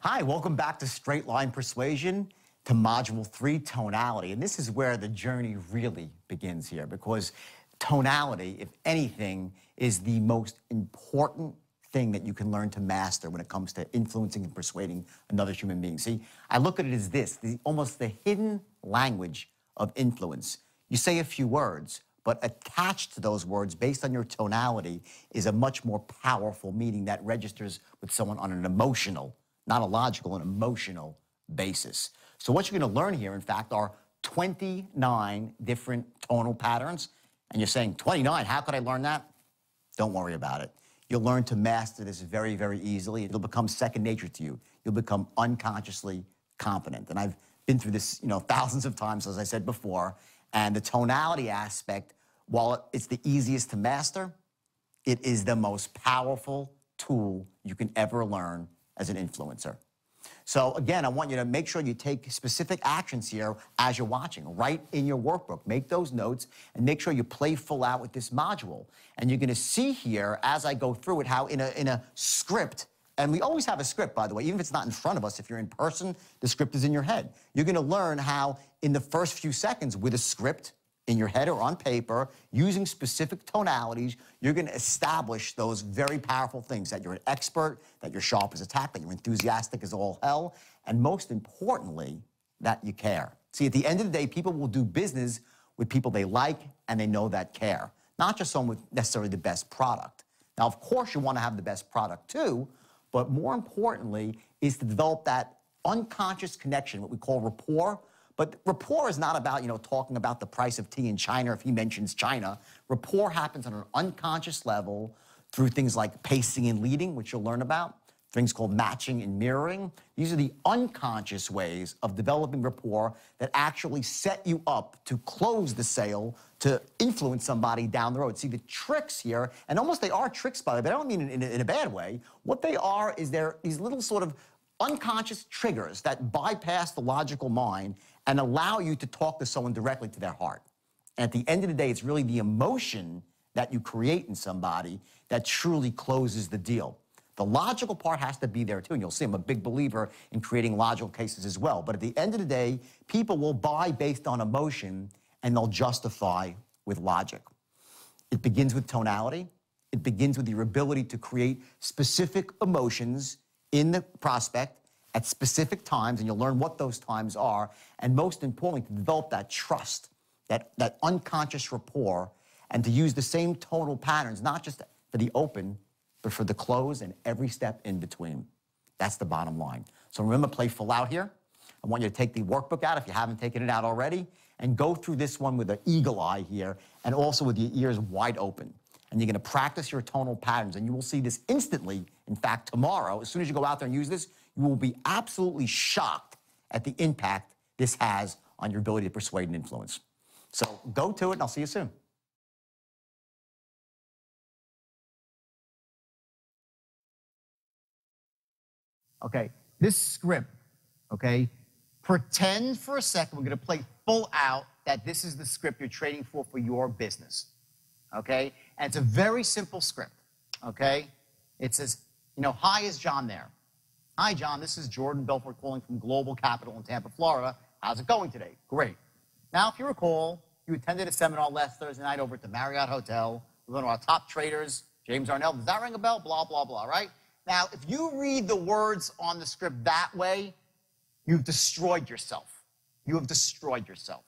Hi, welcome back to Straight Line Persuasion, to Module 3, Tonality. And this is where the journey really begins here, because tonality, if anything, is the most important thing that you can learn to master when it comes to influencing and persuading another human being. See, I look at it as this, almost the hidden language of influence. You say a few words, but attached to those words, based on your tonality, is a much more powerful meaning that registers with someone on an emotional, not a logical, an emotional basis. So what you're going to learn here, in fact, are 29 different tonal patterns. And you're saying, 29, how could I learn that? Don't worry about it. You'll learn to master this very, very easily. It'll become second nature to you. You'll become unconsciously confident. And I've been through this, thousands of times, as I said before. And the tonality aspect, while it's the easiest to master, it is the most powerful tool you can ever learn as an influencer. So again, I want you to make sure you take specific actions here as you're watching. Write in your workbook, make those notes, and make sure you play full out with this module. And you're going to see here, as I go through it, how in a script, and we always have a script, by the way, even if it's not in front of us, if you're in person, the script is in your head. You're going to learn how, in the first few seconds, with a script in your head or on paper, using specific tonalities, you're going to establish those very powerful things, that you're an expert, that you're sharp as a tack, that you're enthusiastic as all hell, and most importantly, that you care. See, at the end of the day, people will do business with people they like and they know that care, not just someone with necessarily the best product. Now, of course, you want to have the best product too, but more importantly is to develop that unconscious connection, what we call rapport. But rapport is not about, talking about the price of tea in China if he mentions China. Rapport happens on an unconscious level through things like pacing and leading, which you'll learn about, things called matching and mirroring. These are the unconscious ways of developing rapport that actually set you up to close the sale, to influence somebody down the road. See, the tricks here, and almost they are tricks, by the way, but I don't mean in a bad way. What they are is they're these little sort of unconscious triggers that bypass the logical mind and allow you to talk to someone directly to their heart. And at the end of the day, it's really the emotion that you create in somebody that truly closes the deal. The logical part has to be there too, and you'll see I'm a big believer in creating logical cases as well. But at the end of the day, people will buy based on emotion, and they'll justify with logic. It begins with tonality. It begins with your ability to create specific emotions in the prospect at specific times, and you'll learn what those times are, and most importantly, to develop that trust, that unconscious rapport, and to use the same tonal patterns, not just for the open, but for the close and every step in between. That's the bottom line. So remember, play full out here. I want you to take the workbook out if you haven't taken it out already, and go through this one with an eagle eye here, and also with your ears wide open. And you're going to practice your tonal patterns, and you will see this instantly. In fact, tomorrow, as soon as you go out there and use this, you will be absolutely shocked at the impact this has on your ability to persuade and influence. So go to it, and I'll see you soon. Okay, this script, okay, pretend for a second, we're going to play full out that this is the script you're training for your business, okay? And it's a very simple script, okay? It says, hi, is John there? Hi, John, this is Jordan Belfort calling from Global Capital in Tampa, Florida. How's it going today? Great. Now, if you recall, you attended a seminar last Thursday night over at the Marriott Hotel with one of our top traders, James Arnell. Does that ring a bell? Blah, blah, blah, right? Now, if you read the words on the script that way, you've destroyed yourself. You have destroyed yourself.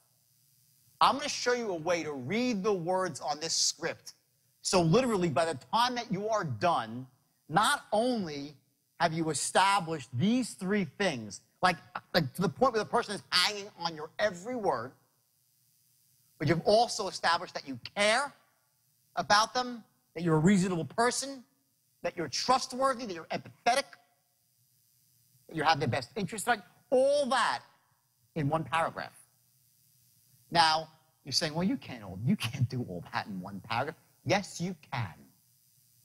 I'm going to show you a way to read the words on this script. So literally, by the time that you are done, not only have you established these three things, like to the point where the person is hanging on your every word, but you've also established that you care about them, that you're a reasonable person, that you're trustworthy, that you're empathetic, that you have their best interest, like all that in one paragraph. Now, you're saying, well, you can't do all that in one paragraph. Yes, you can.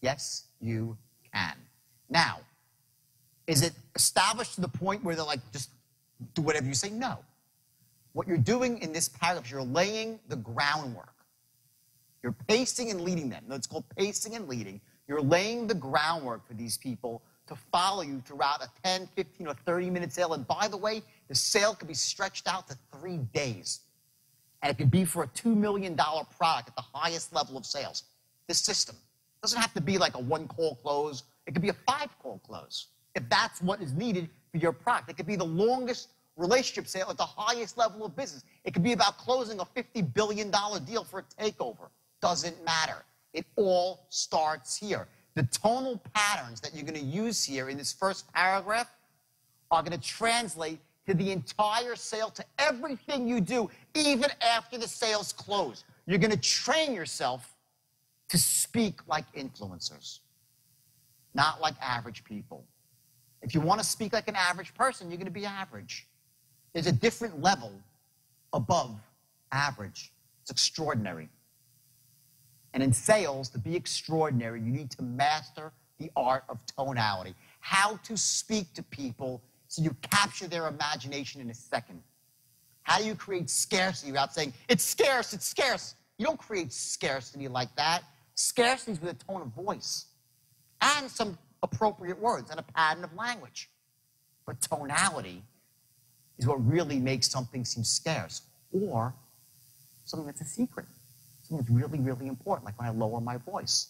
Yes, you can. Now, is it established to the point where they're like, just do whatever you say? No. What you're doing in this paragraph is you're laying the groundwork. You're pacing and leading them. No, it's called pacing and leading. You're laying the groundwork for these people to follow you throughout a 10, 15, or 30-minute sale. And by the way, the sale could be stretched out to 3 days. And it could be for a $2 million product at the highest level of sales. This system doesn't have to be like a 1-call close. It could be a 5-call close, if that's what is needed for your product. It could be the longest relationship sale at the highest level of business. It could be about closing a $50 billion deal for a takeover. Doesn't matter. It all starts here. The tonal patterns that you're going to use here in this first paragraph are going to translate to the entire sale, to everything you do, even after the sale's closed. You're going to train yourself to speak like influencers, not like average people. If you want to speak like an average person, you're going to be average. There's a different level above average. It's extraordinary. And in sales, to be extraordinary, you need to master the art of tonality. How to speak to people so you capture their imagination in a second. How do you create scarcity without saying, it's scarce, it's scarce? You don't create scarcity like that. Scarcity is with a tone of voice and some appropriate words and a pattern of language. But tonality is what really makes something seem scarce, or something that's a secret. Something that's really, really important, like when I lower my voice.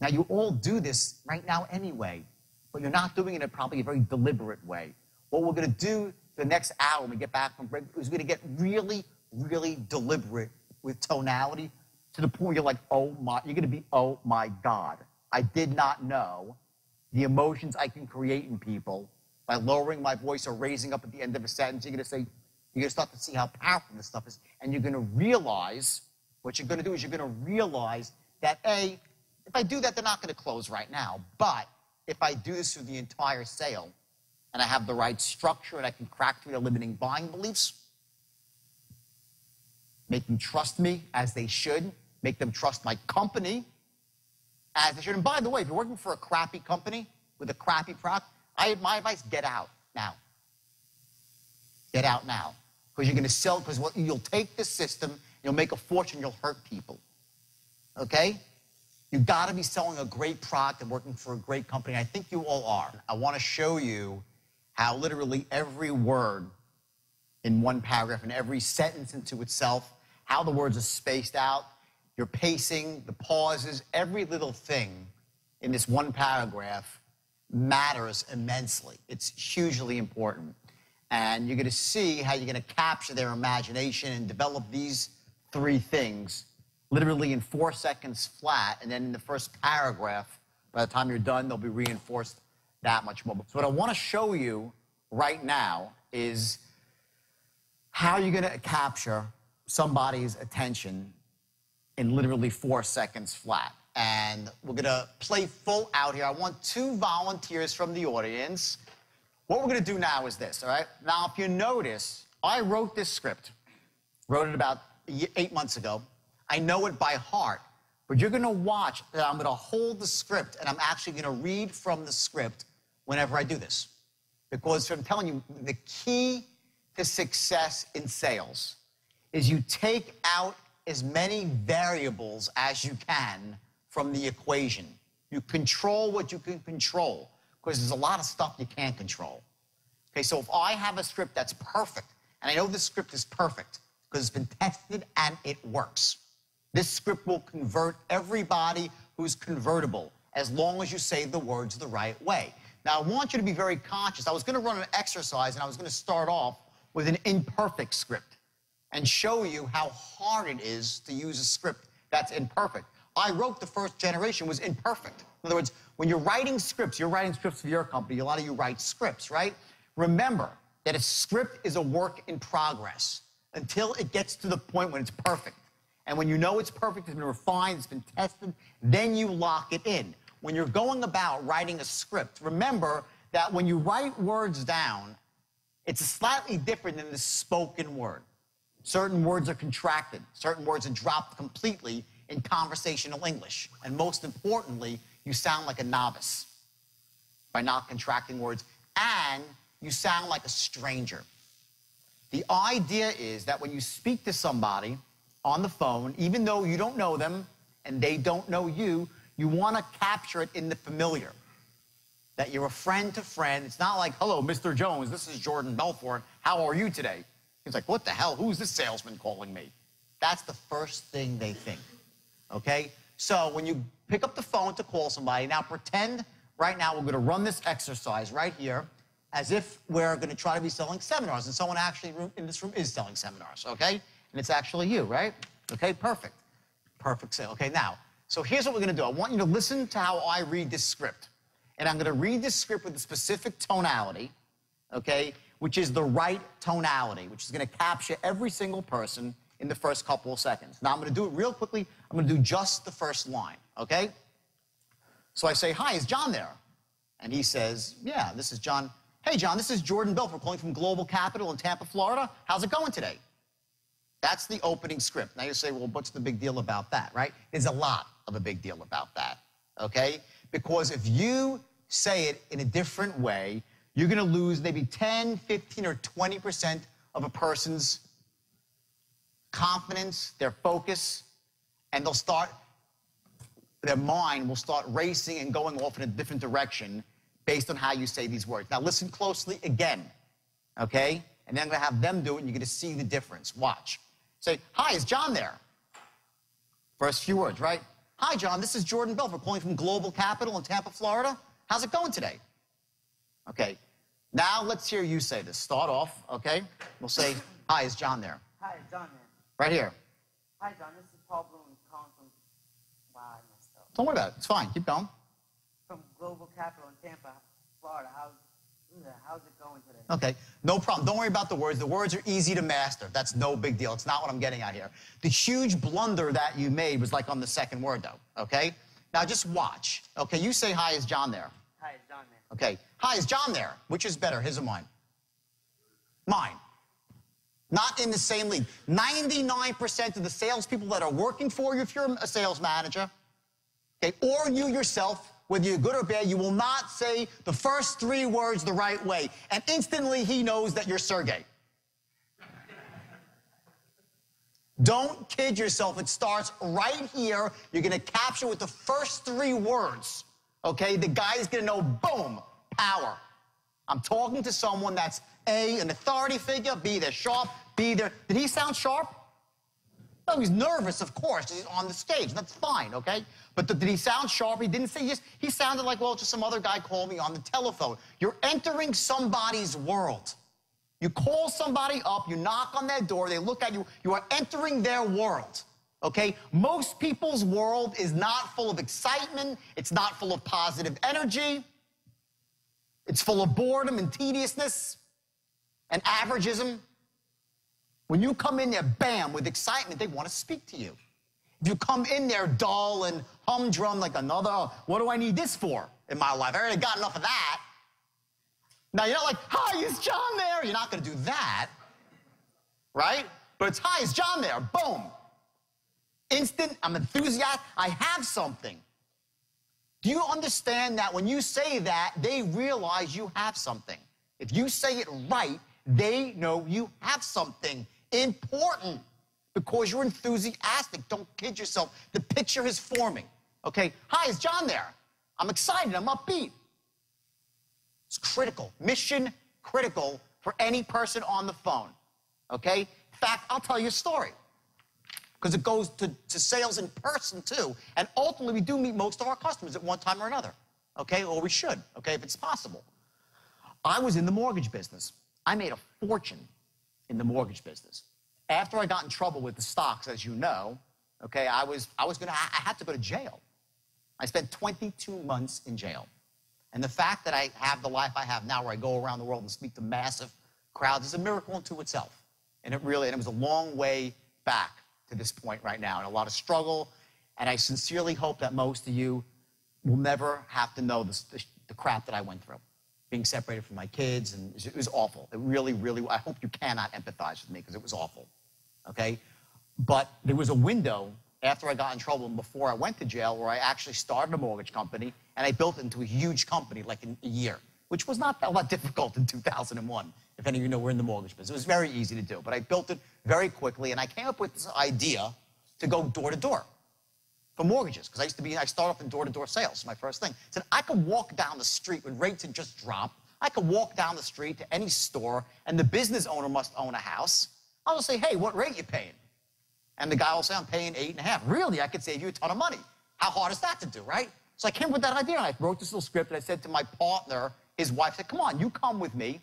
Now, you all do this right now anyway, but you're not doing it in probably a very deliberate way. What we're going to do the next hour when we get back from break is we're going to get really, really deliberate with tonality to the point where you're like, oh my, you're going to be, oh my God. I did not know the emotions I can create in people by lowering my voice or raising up at the end of a sentence. You're going to say, you're going to start to see how powerful this stuff is, and you're going to realize, what you're going to do is you're going to realize that, A, if I do that, they're not going to close right now. But if I do this through the entire sale, and I have the right structure, and I can crack through their limiting buying beliefs, make them trust me as they should, make them trust my company as they should. And by the way, if you're working for a crappy company with a crappy product, my advice, get out now. Get out now. Because you're going to sell, because you'll take this system, you'll make a fortune, you'll hurt people. Okay? You've got to be selling a great product and working for a great company. I think you all are. I want to show you how literally every word in one paragraph and every sentence into itself, how the words are spaced out, your pacing, the pauses, every little thing in this one paragraph matters immensely. It's hugely important. And you're going to see how you're going to capture their imagination and develop these 3 things literally in 4 seconds flat. And then in the first paragraph, by the time you're done, they'll be reinforced that much more. So what I want to show you right now is how you're going to capture somebody's attention in literally 4 seconds flat. And we're going to play full out here. I want 2 volunteers from the audience. What we're going to do now is this, all right? Now, if you notice, I wrote this script. Wrote it about 8 months ago. I know it by heart. But you're going to watch that I'm going to hold the script, and I'm actually going to read from the script whenever I do this. Because I'm telling you, the key to success in sales is you take out as many variables as you can from the equation. You control what you can control, because there's a lot of stuff you can't control. Okay, so if I have a script that's perfect, and I know this script is perfect because it's been tested and it works, this script will convert everybody who's convertible as long as you say the words the right way. Now, I want you to be very conscious. I was going to run an exercise, and I was going to start off with an imperfect script and show you how hard it is to use a script that's imperfect. I wrote the first generation was imperfect. In other words, when you're writing scripts for your company, a lot of you write scripts, right? Remember that a script is a work in progress until it gets to the point when it's perfect. And when you know it's perfect, it's been refined, it's been tested, then you lock it in. When you're going about writing a script, remember that when you write words down, it's slightly different than the spoken word. Certain words are contracted. Certain words are dropped completely in conversational English. And most importantly, you sound like a novice by not contracting words, and you sound like a stranger. The idea is that when you speak to somebody on the phone, even though you don't know them and they don't know you, you want to capture it in the familiar. that you're a friend to friend. It's not like, hello, Mr. Jones, this is Jordan Belfort. How are you today? He's like, what the hell? Who's this salesman calling me? That's the first thing they think, okay? So when you pick up the phone to call somebody, now pretend right now we're going to run this exercise right here as if we're going to try to be selling seminars, and someone actually in this room is selling seminars, okay? And it's actually you, right? Okay, perfect. Perfect sale. Okay, now, so here's what we're going to do. I want you to listen to how I read this script. And I'm going to read this script with a specific tonality, okay, which is the right tonality, which is going to capture every single person in the first couple of seconds. Now, I'm going to do it real quickly. I'm going to do just the first line, okay? So I say, hi, is John there? And he says, yeah, this is John. Hey, John, this is Jordan Belfort calling from Global Capital in Tampa, Florida. How's it going today? That's the opening script. Now you say, well, what's the big deal about that, right? There's a lot of a big deal about that, okay? Because if you say it in a different way, you're going to lose maybe 10, 15, or 20% of a person's confidence, their focus, and their mind will start racing and going off in a different direction based on how you say these words. Now listen closely again, okay? And then I'm going to have them do it, and you're going to see the difference. Watch. Say, hi, is John there? First few words, right? Hi, John, this is Jordan Belfort calling from Global Capital in Tampa, Florida. How's it going today? Okay. Now let's hear you say this. Start off, okay? We'll say, hi, is John there? Hi, is John there? Right here. Hi, John, this is Paul Bloom calling from... Wow, I messed up. Don't worry about it. It's fine. Keep going. From Global Capital in Tampa, Florida. How's it going today? Okay, no problem. Don't worry about the words. The words are easy to master. That's no big deal. It's not what I'm getting at here. The huge blunder that you made was like on the second word, though, okay? Now just watch. Okay, you say, hi, is John there? Hi, is John there? Okay, hi, is John there? Which is better, his or mine? Mine. Not in the same league. 99% of the salespeople that are working for you, if you're a sales manager, okay, or you yourself, whether you're good or bad, you will not say the first three words the right way. And instantly he knows that you're Sergey. Don't kid yourself. It starts right here. You're going to capture with the first three words. Okay? The guy's going to know, boom, power. I'm talking to someone that's A, an authority figure, B, they're sharp, B, they're... Did he sound sharp? No, he's nervous, of course. He's on the stage. That's fine, okay? But did he sound sharp? He didn't say yes. He sounded like, well, just some other guy called me on the telephone. You're entering somebody's world. You call somebody up, you knock on their door, they look at you. You are entering their world, okay? Most people's world is not full of excitement. It's not full of positive energy. It's full of boredom and tediousness and averageism. When you come in there, bam, with excitement, they want to speak to you. If you come in there dull and humdrum like another, what do I need this for in my life? I already got enough of that. Now, you're not like, hi, is John there? You're not going to do that, right? But it's, hi, is John there? Boom. Instant, I'm enthusiastic, I have something. Do you understand that when you say that, they realize you have something? If you say it right, they know you have something important because you're enthusiastic. Don't kid yourself. The picture is forming. Okay, hi, is John there? I'm excited, I'm upbeat. It's critical, mission critical for any person on the phone, okay? In fact, I'll tell you a story because it goes to sales in person too, and ultimately we do meet most of our customers at one time or another, okay? Or we should, okay, if it's possible. I was in the mortgage business. I made a fortune in the mortgage business. After I got in trouble with the stocks, as you know, okay, I had to go to jail. I spent 22 months in jail. And the fact that I have the life I have now where I go around the world and speak to massive crowds is a miracle unto itself. And it was a long way back to this point right now and a lot of struggle. And I sincerely hope that most of you will never have to know the crap that I went through. Being separated from my kids, and it was awful. It really, really, I hope you cannot empathize with me because it was awful, okay? But there was a window after I got in trouble and before I went to jail where I actually started a mortgage company and I built it into a huge company like in a year, which was not that difficult in 2001. If any of you know, we're in the mortgage business. It was very easy to do, but I built it very quickly and I came up with this idea to go door to door. for mortgages, because I started off in door-to-door sales, my first thing. I said, I could walk down the street when rates had just dropped. I could walk down the street to any store, and the business owner must own a house. I'll just say, hey, what rate you paying? And the guy will say, I'm paying 8.5. Really? I could save you a ton of money. How hard is that to do, right? So I came up with that idea, and I wrote this little script, and I said to my partner, his wife, I said, come on, you come with me,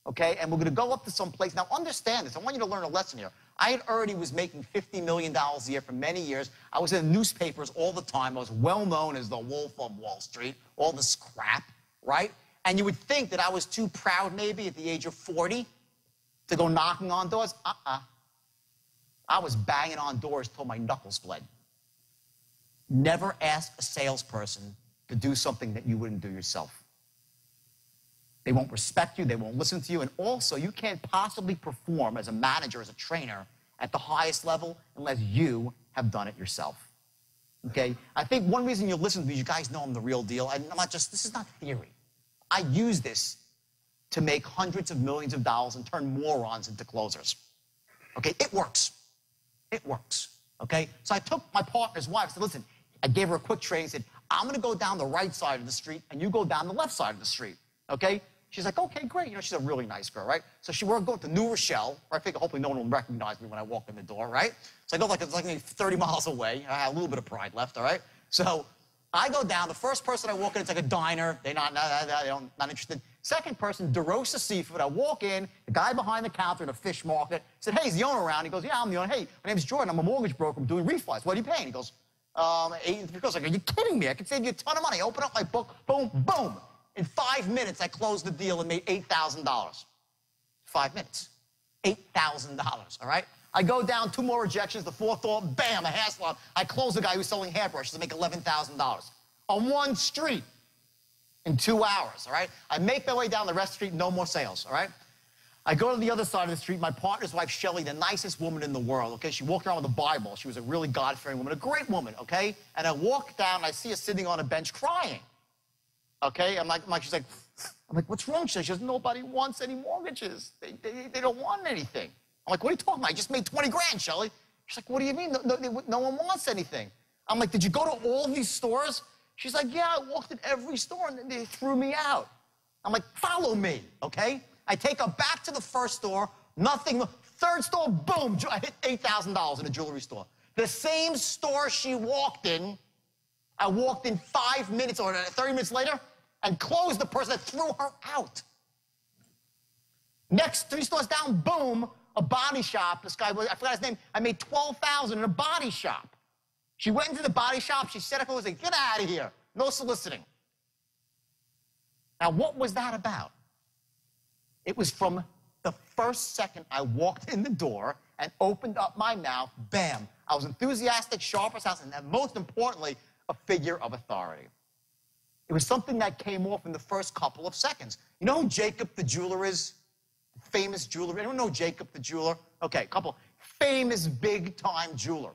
okay, and we're going to go up to some place. Now, understand this. I want you to learn a lesson here. I had already was making $50 million a year for many years. I was in newspapers all the time. I was well known as the Wolf of Wall Street, all this crap, right? And you would think that I was too proud, maybe, at the age of 40 to go knocking on doors. I was banging on doors till my knuckles bled. Never ask a salesperson to do something that you wouldn't do yourself. They won't respect you, they won't listen to you, and also you can't possibly perform as a manager, as a trainer, at the highest level unless you have done it yourself, okay? I think one reason you listen to me, you guys know I'm the real deal. I'm not just, this is not theory. I use this to make hundreds of millions of dollars and turn morons into closers, okay? It works. It works, okay? So I took my partner's wife, I said, listen, I gave her a quick training, said, I'm gonna go down the right side of the street and you go down the left side of the street, okay? She's like, okay, great. You know, she's a really nice girl, right? So we're going to New Rochelle, where I figure hopefully no one will recognize me when I walk in the door, right? So I go it's like maybe 30 miles away. I have a little bit of pride left, all right? So I go down. The first person I walk in, it's like a diner. They're not interested. Second person, DeRosa Seafood. I walk in, the guy behind the counter in a fish market said, hey, is the owner around? He goes, yeah, I'm the owner. Hey, my name's Jordan. I'm a mortgage broker. I'm doing refis. What are you paying? He goes, 8. He goes, like, are you kidding me? I could save you a ton of money. Open up my book. Boom, boom. In 5 minutes, I closed the deal and made $8,000. 5 minutes. $8,000, all right? I go down, 2 more rejections, the fourth door, bam, a hair salon. I close the guy who's selling hairbrushes to make $11,000 on one street in 2 hours, all right? I make my way down the rest of the street, no more sales, all right? I go to the other side of the street. My partner's wife, Shelly, the nicest woman in the world, okay? She walked around with a Bible. She was a really God-fearing woman, a great woman, okay? And I walk down, and I see her sitting on a bench crying. Okay, she's like, what's wrong? She says, nobody wants any mortgages. They don't want anything. I'm like, what are you talking about? I just made 20 grand, Shelly. She's like, what do you mean? No one wants anything. I'm like, did you go to all these stores? She's like, yeah, I walked in every store and they threw me out. I'm like, follow me, okay? I take her back to the first store, nothing. Third store, boom, I hit $8,000 in a jewelry store. The same store she walked in, I walked in 5 minutes or 30 minutes later and closed the person that threw her out. Next, 3 stores down, boom, a body shop. This guy, I forgot his name. I made $12,000 in a body shop. She went into the body shop. She set up and was like, get out of here. No soliciting. Now, what was that about? It was from the first second I walked in the door and opened up my mouth, bam. I was enthusiastic, sharp as house, and most importantly, a figure of authority. It was something that came off in the first couple of seconds. You know who Jacob the jeweler is? Famous jeweler. Anyone know Jacob the jeweler? Okay, a couple. Famous big-time jeweler.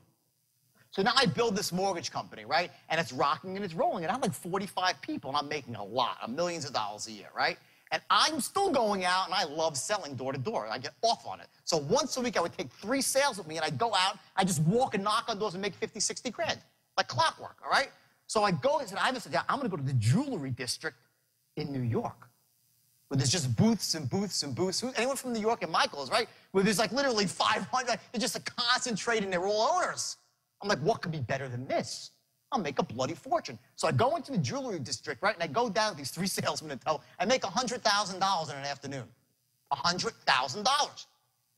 So now I build this mortgage company, right? And it's rocking and it's rolling. And I have like 45 people, and I'm making a lot, millions of dollars a year, right? And I'm still going out, and I love selling door to door. I get off on it. So once a week, I would take 3 sales with me, and I'd go out, I'd just walk and knock on doors and make 50, 60 grand. Like clockwork, all right? So I go and said, I'm going to go to the jewelry district in New York, where there's just booths and booths and booths. Anyone from New York and Michael's, right? Where there's like literally 500, they're just concentrating, they're all owners. I'm like, what could be better than this? I'll make a bloody fortune. So I go into the jewelry district, right? And I go down with these 3 salesmen and tell, I make $100,000 in an afternoon. $100,000.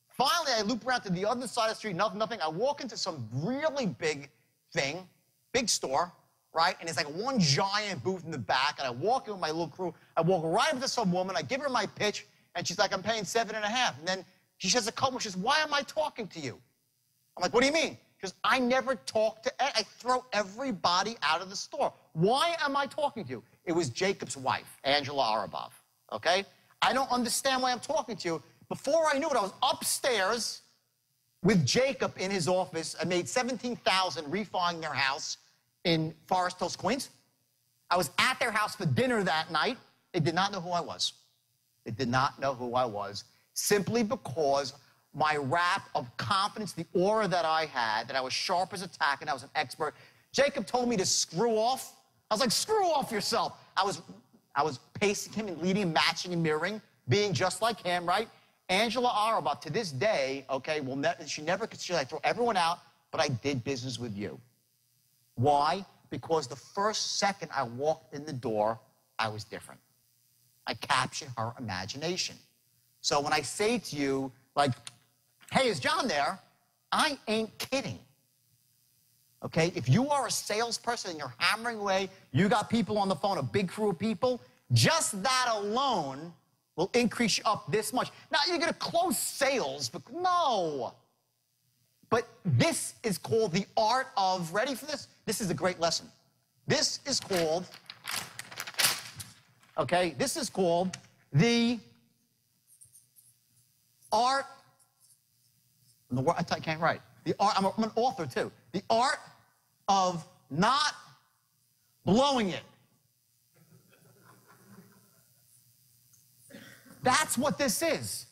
Finally, I loop around to the other side of the street, nothing. I walk into some really big thing, big store, right? And it's like one giant booth in the back, and I walk in with my little crew. I walk right up to some woman, I give her my pitch, and she's like, I'm paying 7.5. And then she says a couple, she says, why am I talking to you? I'm like, what do you mean? She goes, I never talk to, I throw everybody out of the store. Why am I talking to you? It was Jacob's wife, Angela Arabov, okay? I don't understand why I'm talking to you. Before I knew it, I was upstairs with Jacob in his office. I made $17,000 refining their house in Forest Hills, Queens. I was at their house for dinner that night. They did not know who I was. They did not know who I was, simply because my rap of confidence, the aura that I had, that I was sharp as a tack and I was an expert, Jacob told me to screw off. I was like, screw off yourself. I was pacing him and leading, matching and mirroring, being just like him, right? Angela Araba, to this day, okay, she never considered I throw everyone out, but I did business with you. Why? Because the first second I walked in the door, I was different. I captured her imagination. So when I say to you, like, hey, is John there? I ain't kidding. Okay? If you are a salesperson and you're hammering away, you got people on the phone, a big crew of people, just that alone will increase you up this much. Now, you're going to close sales, but no. But this is called the art of, ready for this? This is a great lesson. This is called, okay, this is called the art, I can't write. The art, I'm an author too. The art of not blowing it. That's what this is.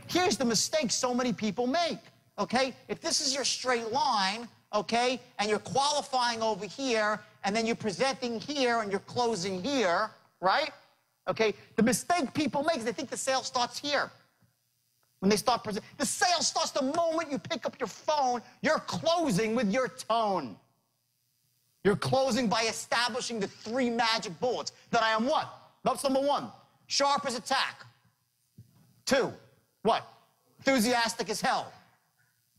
Here's the mistake so many people make, okay? If this is your straight line, okay, and you're qualifying over here, and then you're presenting here, and you're closing here, right? Okay, the mistake people make is they think the sale starts here. When they start presenting, the sale starts the moment you pick up your phone. You're closing with your tone. You're closing by establishing the 3 magic bullets. That I am what? That's number 1, sharp as a tack. 2, what? Enthusiastic as hell.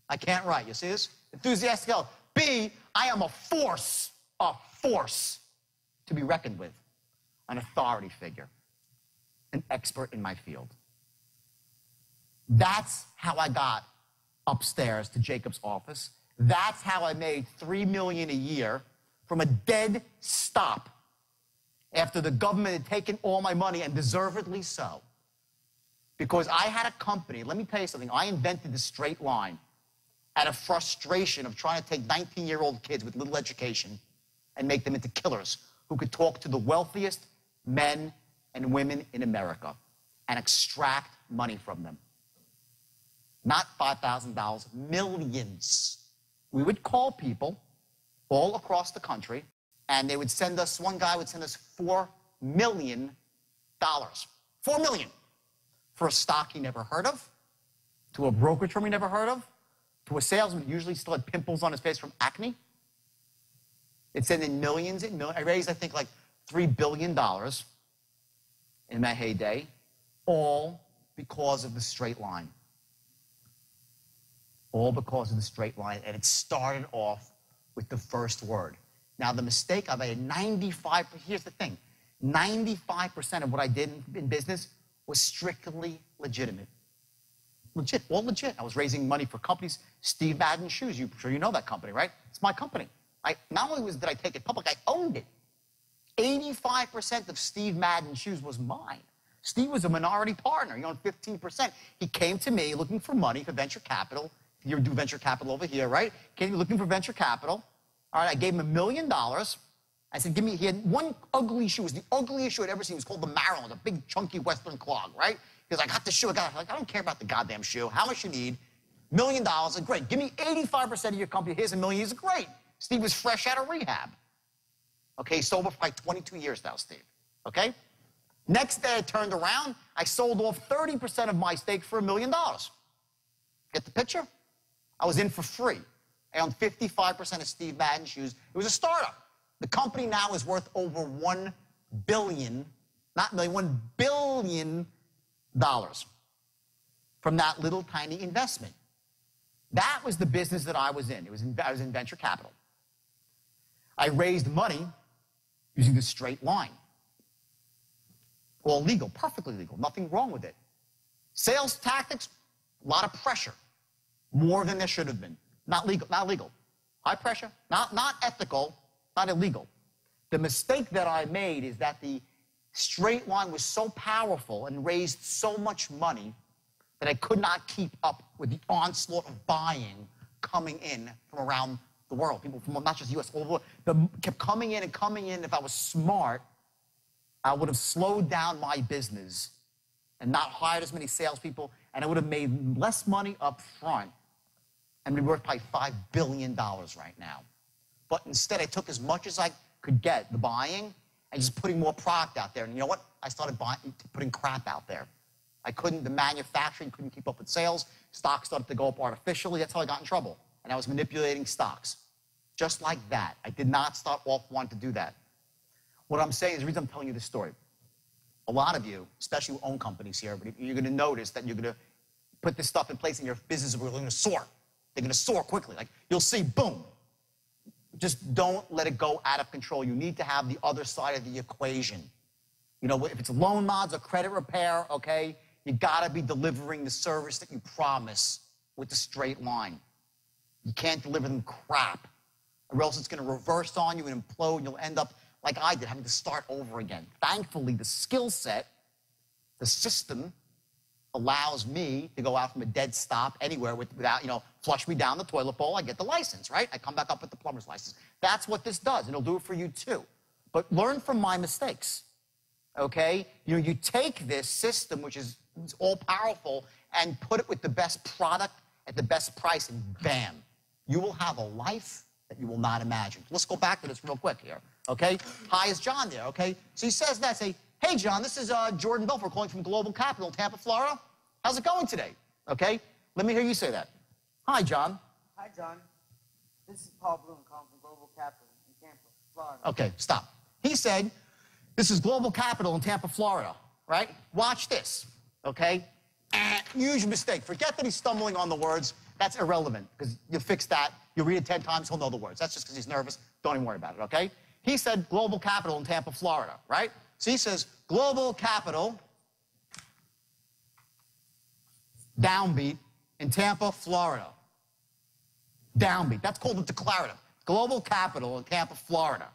I can't write, you see this? Enthusiastic as hell. B, I am a force to be reckoned with. An authority figure, an expert in my field. That's how I got upstairs to Jacob's office. That's how I made $3 million a year from a dead stop after the government had taken all my money, and deservedly so. Because I had a company, let me tell you something, I invented the straight line out of frustration of trying to take 19-year-old kids with little education and make them into killers who could talk to the wealthiest men and women in America and extract money from them. Not $5,000, millions. We would call people all across the country, and they would send us, one guy would send us $4 million. $4 million. For a stock he never heard of, to a brokerage firm he never heard of, to a salesman who usually still had pimples on his face from acne. It sent in millions and millions. I raised, I think, like $3 billion in my heyday, all because of the straight line. All because of the straight line, and it started off with the first word. Now, the mistake I made, here's the thing, 95% of what I did in business was strictly legitimate. Legit, all legit. I was raising money for companies. Steve Madden Shoes, I'm sure you know that company, right? It's my company. Not only did I take it public, I owned it. 85% of Steve Madden Shoes was mine. Steve was a minority partner. He owned 15%. He came to me looking for money for venture capital. You do venture capital over here, right? Came looking for venture capital. All right, I gave him $1 million. I said, give me, he had one ugly shoe. It was the ugliest shoe I'd ever seen. It was called the Maryland, a big, chunky Western clog, right? He goes, I got the shoe. I don't care about the goddamn shoe. How much you need? $1 million. I said, great. Give me 85% of your company. Here's $1 million. He said, great. Steve was fresh out of rehab. Okay, sober for like 22 years now, Steve. Okay? Next day, I turned around. I sold off 30% of my stake for $1 million. Get the picture? I was in for free. I owned 55% of Steve Madden Shoes. It was a startup. The company now is worth over $1 billion, not million, $1 billion from that little tiny investment. That was the business that I was in. I was in venture capital. I raised money using the straight line. All legal, perfectly legal, nothing wrong with it. Sales tactics, a lot of pressure. More than there should have been. Not legal, not legal. High pressure, not ethical, not illegal. The mistake that I made is that the straight line was so powerful and raised so much money that I could not keep up with the onslaught of buying coming in from around the world. People from not just the U.S., all over the world, kept coming in and coming in. If I was smart, I would have slowed down my business and not hired as many salespeople, and I would have made less money up front and be worth probably $5 billion right now. but instead I took as much as I could get, the buying, and just putting more product out there. And you know what? I started putting crap out there. The manufacturing couldn't keep up with sales. Stocks started to go up artificially. That's how I got in trouble. And I was manipulating stocks. Just like that. I did not start off wanting to do that. What I'm saying is, the reason I'm telling you this story, a lot of you, especially who own companies here, but you're going to notice that you're going to put this stuff in place and your business is going to soar. They're going to soar quickly. Like, you'll see, boom. Just don't let it go out of control. You need to have the other side of the equation. You know, if it's loan mods or credit repair, okay, you got to be delivering the service that you promise with the straight line. You can't deliver them crap, or else it's going to reverse on you and implode, and you'll end up like I did, having to start over again. Thankfully, the skill set, the system, allows me to go out from a dead stop anywhere without, you know, flush me down the toilet bowl. I get the license, right? I come back up with the plumber's license. That's what this does, and it'll do it for you too. But learn from my mistakes, okay? You know, you take this system, which is all-powerful, and put it with the best product at the best price, and bam, you will have a life that you will not imagine. Let's go back to this real quick here, okay? Hi, is John there, okay? So he says that, say, hey, John, this is Jordan Belfort calling from Global Capital in Tampa, Florida. How's it going today? Okay? Let me hear you say that. Hi, John. Hi, John. This is Paul Bloom calling from Global Capital in Tampa, Florida. Okay, stop. He said, this is Global Capital in Tampa, Florida, right? Watch this, okay? Huge mistake. Forget that he's stumbling on the words. That's irrelevant, because you fix that. You read it 10 times, he'll know the words. That's just because he's nervous. Don't even worry about it, okay? He said Global Capital in Tampa, Florida, right? So he says Global Capital, downbeat, in Tampa, Florida. Downbeat. That's called a declarative. Global Capital in Tampa, Florida,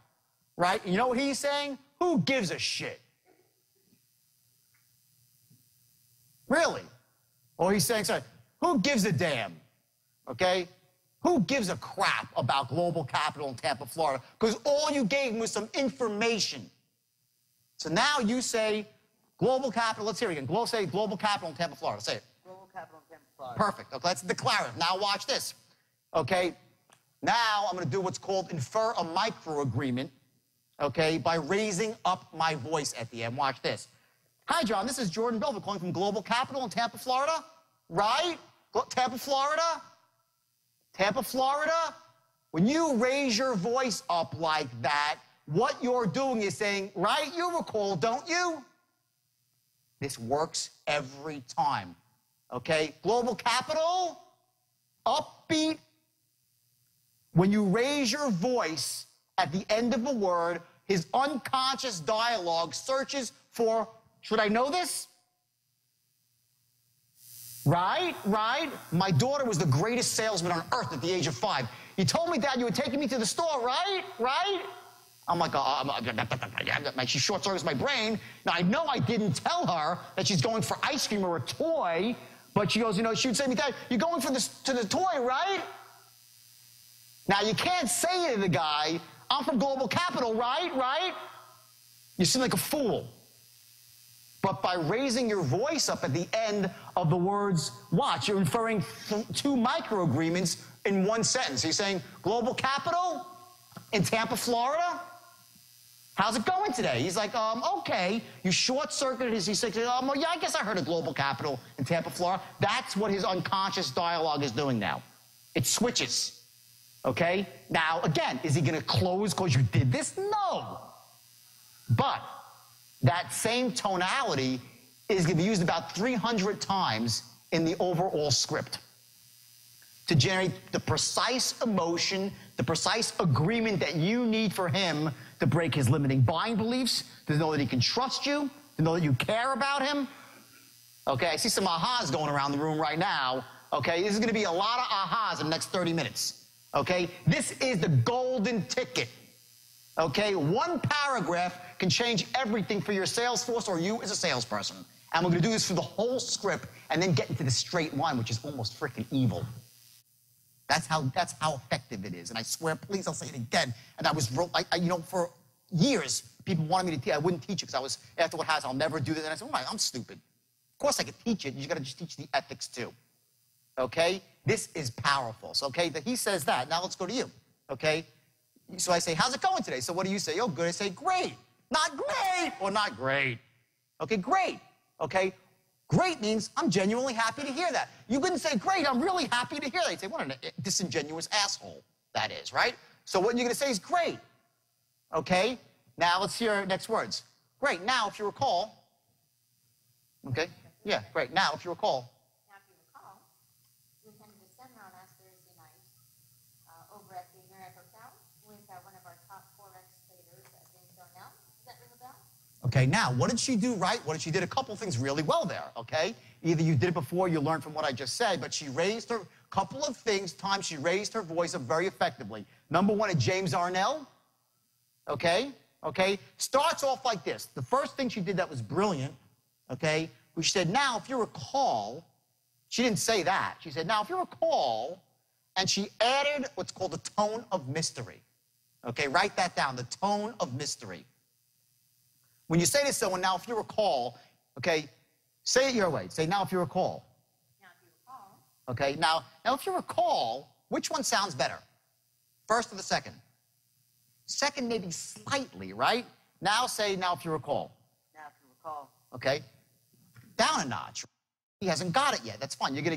right? And you know what he's saying? Who gives a shit? Really? Or he's saying, sorry, who gives a damn? Okay? Who gives a crap about Global Capital in Tampa, Florida? Because all you gave him was some information. So now you say Global Capital. Let's hear it again. Say Global Capital in Tampa, Florida. Say it. Global Capital in Tampa, Florida. Perfect. Okay, that's declarative. Now watch this. Okay? Now I'm going to do what's called infer a micro agreement, okay, by raising up my voice at the end. Watch this. Hi, John. This is Jordan Belfort calling from Global Capital in Tampa, Florida. Right? Tampa, Florida? Tampa, Florida? When you raise your voice up like that, what you're doing is saying, right, you recall, don't you? This works every time, okay? Global Capital, upbeat. When you raise your voice at the end of a word, his unconscious dialogue searches for, should I know this? Right, right. My daughter was the greatest salesman on earth at the age of 5. You told me, Dad, you were taking me to the store, right? Right? I'm like, she short circuits my brain. Now, I know I didn't tell her that she's going for ice cream or a toy, but she goes, you know, she would say to me, Dad, you're going for this, to the toy, right? Now, you can't say to the guy, I'm from Global Capital, right? Right? You seem like a fool. But by raising your voice up at the end of the words, watch, you're inferring 2 micro-agreements in one sentence. You're saying, Global Capital in Tampa, Florida? How's it going today? He's like, okay. You short-circuited his, he's like, well, yeah, I guess I heard of Global Capital in Tampa, Florida. That's what his unconscious dialogue is doing now. It switches, okay? Now, again, is he going to close because you did this? No. But that same tonality is going to be used about 300 times in the overall script to generate the precise emotion, the precise agreement that you need for him to break his limiting buying beliefs, to know that he can trust you, to know that you care about him. Okay, I see some ahas going around the room right now. Okay, this is going to be a lot of ahas in the next 30 minutes. Okay, this is the golden ticket. Okay, one paragraph can change everything for your sales force or you as a salesperson. And we're going to do this for the whole script and then get into the straight line, which is almost freaking evil. That's how effective it is. And I swear, please, I'll say it again. And I was, you know, for years, people wanted me to teach. I wouldn't teach it because I was, after what happens, I'll never do that. And I said, I'm stupid. Of course I could teach it. You got to just teach the ethics too. Okay? This is powerful. So, okay, he says that. Now let's go to you. Okay? So I say, how's it going today? So what do you say? Oh, good. I say, great. Not great or not great. Okay, great. Okay, great means I'm genuinely happy to hear that. You wouldn't say, great, I'm really happy to hear that. You'd say, what a disingenuous asshole that is, right? So what you're going to say is great. Okay, now let's hear next words. Great. Now, if you recall, okay, yeah, great. Now, if you recall. Now, if you recall, we attended a seminar last Thursday night over at the Marriott Hotel with one of our top Forex traders, James Darnell. Does that ring a bell? Okay, now, what did she do right? What did she did a couple things really well there, okay? Either you did it before, you learned from what I just said, but she raised her, couple of things, times she raised her voice up very effectively. Number one, at James Darnell, okay? Okay, starts off like this. The first thing she did that was brilliant, okay, she said, now, if you recall, she didn't say that. She said, now, if you recall, and she added what's called the tone of mystery. Okay, write that down, the tone of mystery. When you say to someone, now, if you recall, okay, say it your way. Say, now, if you recall. Now, if you recall. Okay, now, if you recall, which one sounds better? First or the second? Second, maybe slightly, right? Now say, now, if you recall. Now, if you recall. Okay, down a notch. He hasn't got it yet. That's fine. You're gonna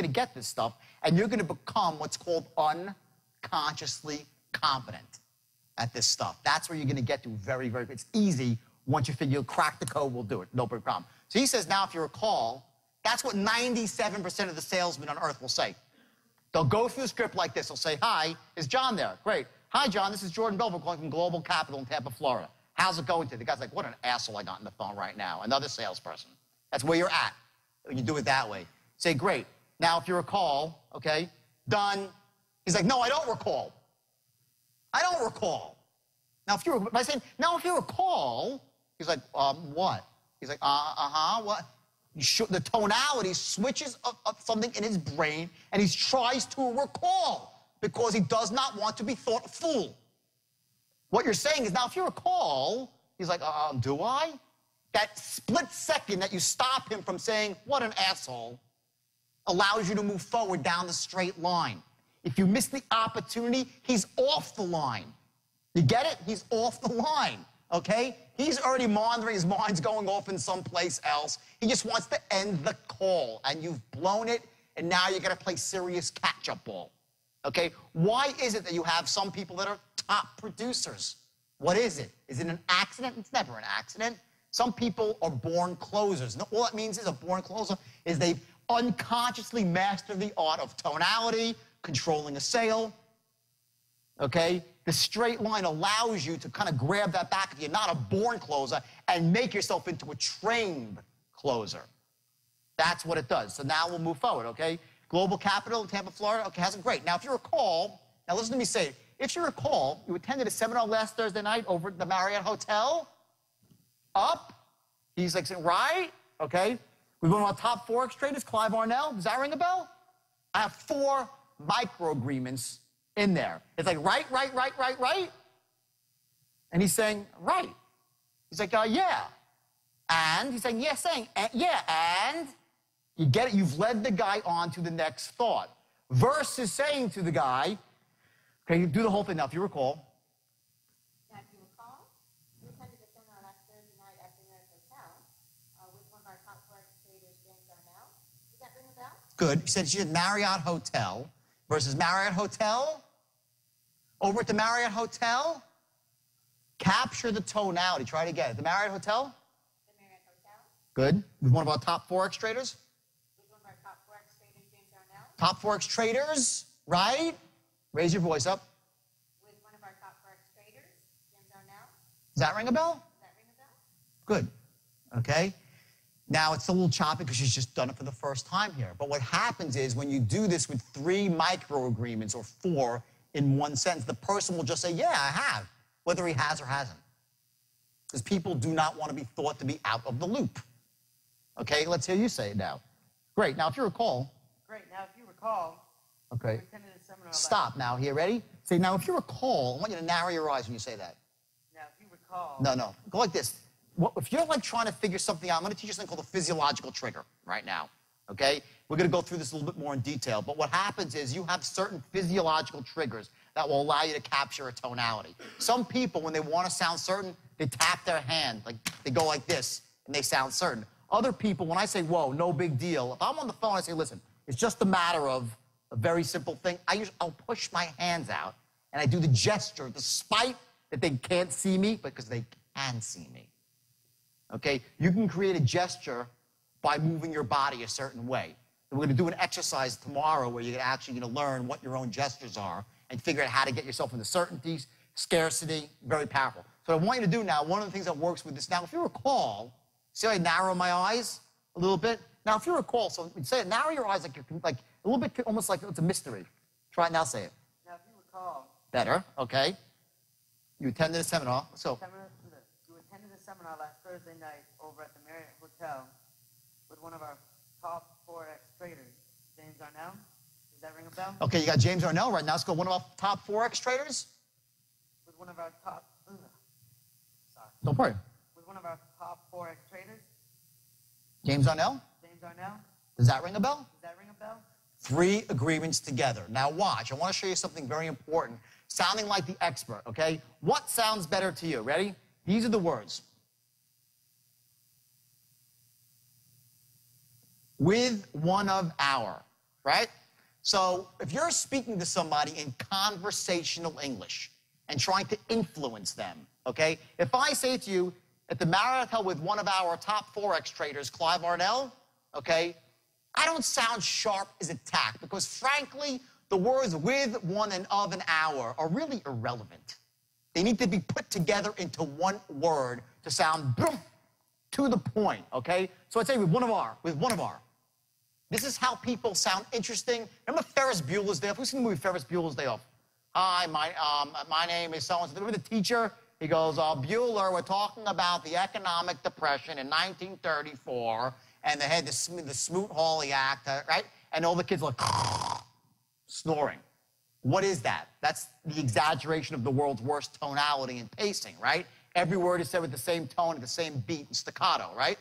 get this stuff, and you're gonna become what's called unconsciously competent at this stuff. That's where you're gonna get to very, very. It's easy once you figure you'll crack the code. We'll do it. No big problem. So he says, now, if you recall, that's what 97% of the salesmen on earth will say. They'll go through the script like this. They'll say, hi, is John there? Great. Hi, John, this is Jordan Belfort calling from Global Capital in Tampa, Florida. How's it going today? The guy's like, what an asshole I got on the phone right now. Another salesperson. That's where you're at when you do it that way. Say, great. Now, if you recall, okay, done. He's like, no, I don't recall. I don't recall. Now, if you by saying, now, if you recall, he's like, what? He's like, what? The tonality switches up something in his brain, and he tries to recall because he does not want to be thought a fool. What you're saying is, now, if you recall, he's like, do I? That split second that you stop him from saying, what an asshole, allows you to move forward down the straight line. If you miss the opportunity, he's off the line. You get it? He's off the line, okay? He's already monitoring, his mind's going off in someplace else. He just wants to end the call, and you've blown it, and now you're gonna play serious catch-up ball, okay? Why is it that you have some people that are top producers? What is it? Is it an accident? It's never an accident. Some people are born closers. And all that means is a born closer is they've unconsciously mastered the art of tonality, controlling a sale, okay? The straight line allows you to kind of grab that back if you're not a born closer and make yourself into a trained closer. That's what it does. So now we'll move forward, okay? Global Capital in Tampa, Florida. Okay, hasn't great. Now, if you recall, now listen to me say it. If you recall, you attended a seminar last Thursday night over at the Marriott Hotel. Up. He's like saying, right? Okay. We're one of our top Forex traders, Clive Arnell. Does that ring a bell? I have 4 micro agreements in there. It's like, right. And he's saying, right. He's like, yeah. And he's saying, yeah, and you get it. You've led the guy on to the next thought. Versus saying to the guy, okay, you do the whole thing now, if you recall. Now, if you recall, we attended a seminar last Thursday night at the Marriott Hotel with one of our top Forex traders, James Darnell. Does that ring a bell? Good. You said she's at Marriott Hotel versus Marriott Hotel. Over at the Marriott Hotel, capture the tonality. Try it again. At the Marriott Hotel? The Marriott Hotel. Good. With one of our top Forex traders? With one of our top Forex traders, James Darnell. Top Forex traders, right? Raise your voice up. With one of our top Forex traders, James Darnell. Does that ring a bell? Does that ring a bell? Good. Okay. Now, it's a little choppy because she's just done it for the first time here. But what happens is when you do this with 3 micro agreements or 4 in one sentence, the person will just say, yeah, I have, whether he has or hasn't. Because people do not want to be thought to be out of the loop. Okay, let's hear you say it now. Great. Now, if you recall. Great. Now, if you recall, Okay. we attended a seminar Stop now. Here, ready? Say, now, if you recall, I want you to narrow your eyes when you say that. Now, if you recall. No. Go like this. If you're like trying to figure something out, I'm going to teach you something called a physiological trigger right now. Okay? We're going to go through this a little bit more in detail. But what happens is you have certain physiological triggers that will allow you to capture a tonality. Some people, when they want to sound certain, they tap their hand. Like, they go like this, and they sound certain. Other people, when I say, whoa, no big deal, if I'm on the phone, I say, listen, it's just a matter of a very simple thing. I'll push my hands out, and I do the gesture, despite that they can't see me, because they can see me. Okay? You can create a gesture by moving your body a certain way. And we're going to do an exercise tomorrow where you're actually going to learn what your own gestures are and figure out how to get yourself into certainty, scarcity, very powerful. So what I want you to do now, one of the things that works with this now, if you recall, see how I narrow my eyes a little bit? Now, if you recall, so say it, narrow your eyes like you're like a little bit, almost like it's a mystery. Try it now, say it. Now, if you recall, Better, okay. You attended a seminar, so. You attended a seminar last Thursday night over at the Marriott Hotel with one of our top Forex traders, James Arnell. Does that ring a bell? Okay, you got James Arnell right now. Let's go. One of our top Forex traders? With one of our top, sorry. Don't worry. With one of our top Forex traders. James Arnell? James Arnell. Does that ring a bell? Does that ring a bell? 3 agreements together. Now watch. I want to show you something very important. Sounding like the expert, okay? What sounds better to you? Ready? These are the words. With one of our, right? So if you're speaking to somebody in conversational English and trying to influence them, okay? If I say to you, at the Marriott Hotel with one of our top Forex traders, Clive Arnell, okay? I don't sound sharp as a tack because, frankly, the words with, one, and of, and our are really irrelevant. They need to be put together into one word to sound boom, to the point, okay? So I'd say with one of our. This is how people sound interesting. Remember Ferris Bueller's Day Off? Who's seen the movie Ferris Bueller's Day Off? Hi, my name is so-and-so. Remember the teacher? He goes, Bueller, we're talking about the economic depression in 1934, and they had the Smoot-Hawley Act, right? And all the kids are like, snoring. What is that? That's the exaggeration of the world's worst tonality and pacing, right? Every word is said with the same tone and the same beat and staccato, right?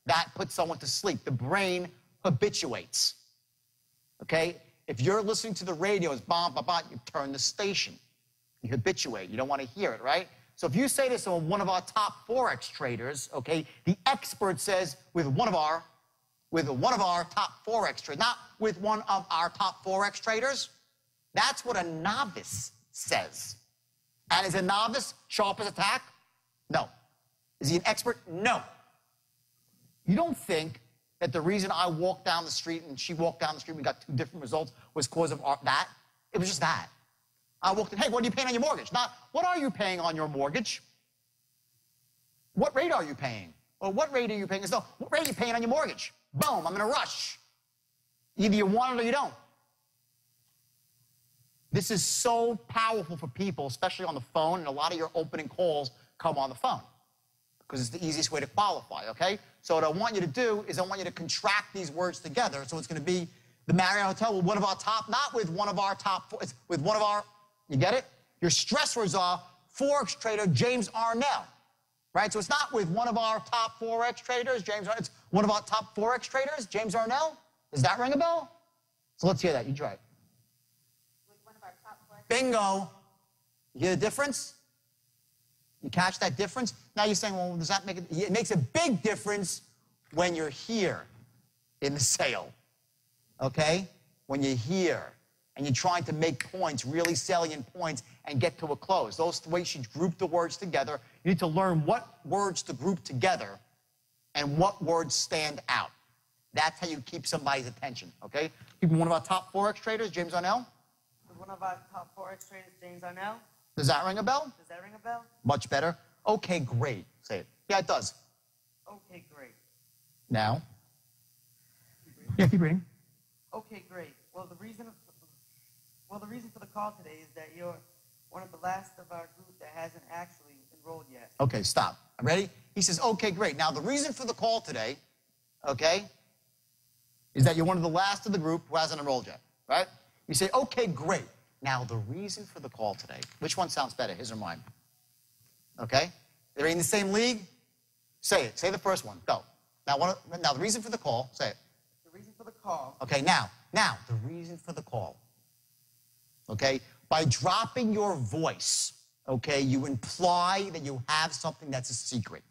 That puts someone to sleep. The brain habituates, okay? If you're listening to the radio, it's bom, bom, bom, you turn the station. You habituate. You don't want to hear it, right? So if you say to someone, one of our top Forex traders, okay, the expert says with one of our top Forex traders, not with one of our top Forex traders. That's what a novice says. And is a novice sharp as a tack? No. Is he an expert? No. You don't think that the reason I walked down the street and she walked down the street and we got 2 different results was because of that? It was just that. I walked in, hey, what are you paying on your mortgage? Not, what are you paying on your mortgage? What rate are you paying? Or what rate are you paying? No, what rate are you paying on your mortgage? Boom, I'm in a rush. Either you want it or you don't. This is so powerful for people, especially on the phone, and a lot of your opening calls come on the phone because it's the easiest way to qualify, okay? So what I want you to do is I want you to contract these words together. So it's going to be the Marriott Hotel with one of our top, not with one of our top, it's with one of our, you get it? Your stress words are Forex trader James Arnell, right? So it's not with one of our top Forex traders, James Arnell. It's one of our top Forex traders, James Arnell. Does that ring a bell? So let's hear that. You try it. With one of our top Forex. Bingo. You hear the difference? You catch that difference? Now you're saying, well, does that make it? It makes a big difference when you're here in the sale, okay? When you're here and you're trying to make points, really salient points, and get to a close. Those ways you group the words together. You need to learn what words to group together and what words stand out. That's how you keep somebody's attention, okay? Keeping one of our top Forex traders, James Arnell. With one of our top Forex traders, James Arnell. Does that ring a bell? Does that ring a bell? Much better. Okay, great. Say it. Yeah, it does. Okay, great. Now. Yeah, keep reading. Okay, great. Well, the reason for the call today is that you're one of the last of our group that hasn't actually enrolled yet. Okay, stop. Ready? He says, okay, great. Now, the reason for the call today, okay, is that you're one of the last of the group who hasn't enrolled yet, right? You say, okay, great. Now, the reason for the call today, which one sounds better, his or mine? Okay? They're in the same league? Say it. Say the first one. Go. Now, the reason for the call, say it. The reason for the call. Okay, now, the reason for the call. Okay, by dropping your voice, okay, you imply that you have something that's a secret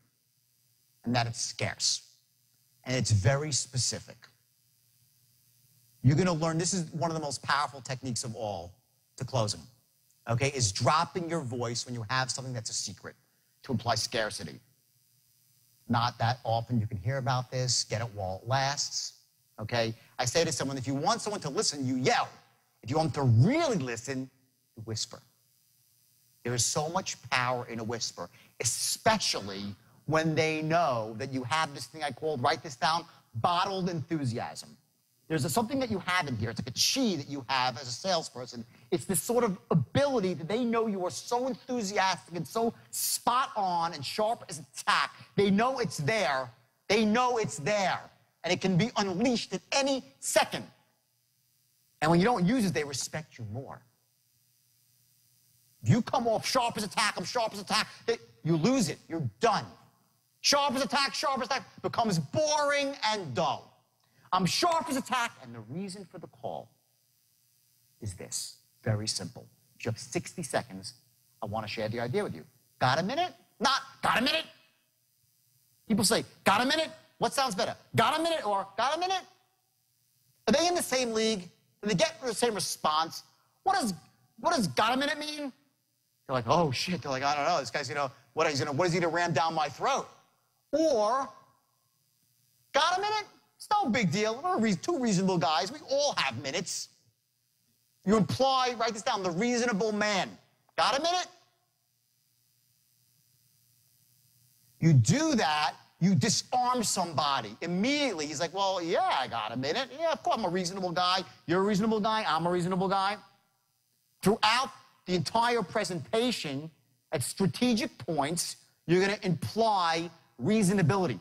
and that it's scarce. And it's very specific. You're going to learn, this is one of the most powerful techniques of all to closing, okay, is dropping your voice when you have something that's a secret to imply scarcity. Not that often you can hear about this. Get it while it lasts, okay? I say to someone, if you want someone to listen, you yell. If you want them to really listen, you whisper. There is so much power in a whisper, especially when they know that you have this thing I called, write this down, bottled enthusiasm. There's something that you have in here. It's like a chi that you have as a salesperson. It's this sort of ability that they know you are so enthusiastic and so spot on and sharp as a tack. They know it's there. They know it's there. And it can be unleashed at any second. And when you don't use it, they respect you more. If you come off sharp as a tack, I'm sharp as a tack, you lose it. You're done. Sharp as a tack becomes boring and dull. I'm sharp as a tack, and the reason for the call is this. Very simple. If you have 60 seconds, I want to share the idea with you. Got a minute? Not, got a minute? People say, got a minute? What sounds better? Got a minute or got a minute? Are they in the same league? Do they get the same response? What does got a minute mean? They're like, oh, shit. They're like, I don't know. This guy's, what is he going to ram down my throat? Or, got a minute? It's no big deal. We're two reasonable guys. We all have minutes. You imply, write this down, the reasonable man. Got a minute? You do that, you disarm somebody. Immediately, he's like, well, yeah, I got a minute. Yeah, of course, I'm a reasonable guy. You're a reasonable guy. I'm a reasonable guy. Throughout the entire presentation, at strategic points, you're going to imply reasonability.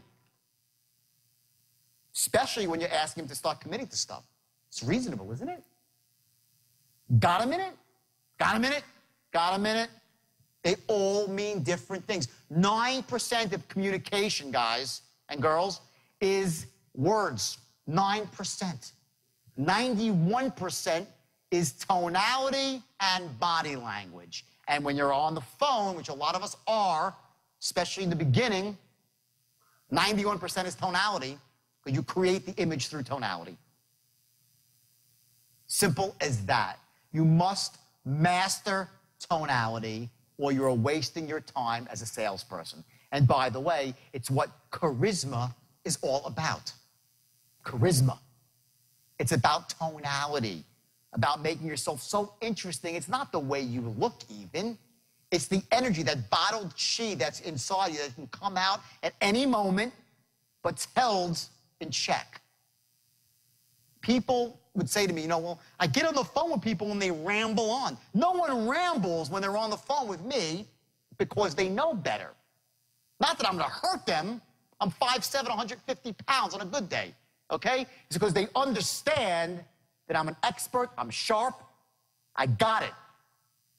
Especially when you're asking him to start committing to stuff. It's reasonable, isn't it? Got a minute? Got a minute? Got a minute? They all mean different things. 9% of communication, guys and girls, is words. 9%. 91% is tonality and body language. And when you're on the phone, which a lot of us are, especially in the beginning, 91% is tonality. Because you create the image through tonality. Simple as that. You must master tonality or you're wasting your time as a salesperson. And by the way, it's what charisma is all about. Charisma. It's about tonality, about making yourself so interesting. It's not the way you look even. It's the energy, that bottled chi that's inside you that can come out at any moment, but it's held in check. People would say to me, well, I get on the phone with people and they ramble on. No one rambles when they're on the phone with me because they know better. Not that I'm going to hurt them. I'm 5'7", 150 pounds on a good day, okay? It's because they understand that I'm an expert, I'm sharp, I got it.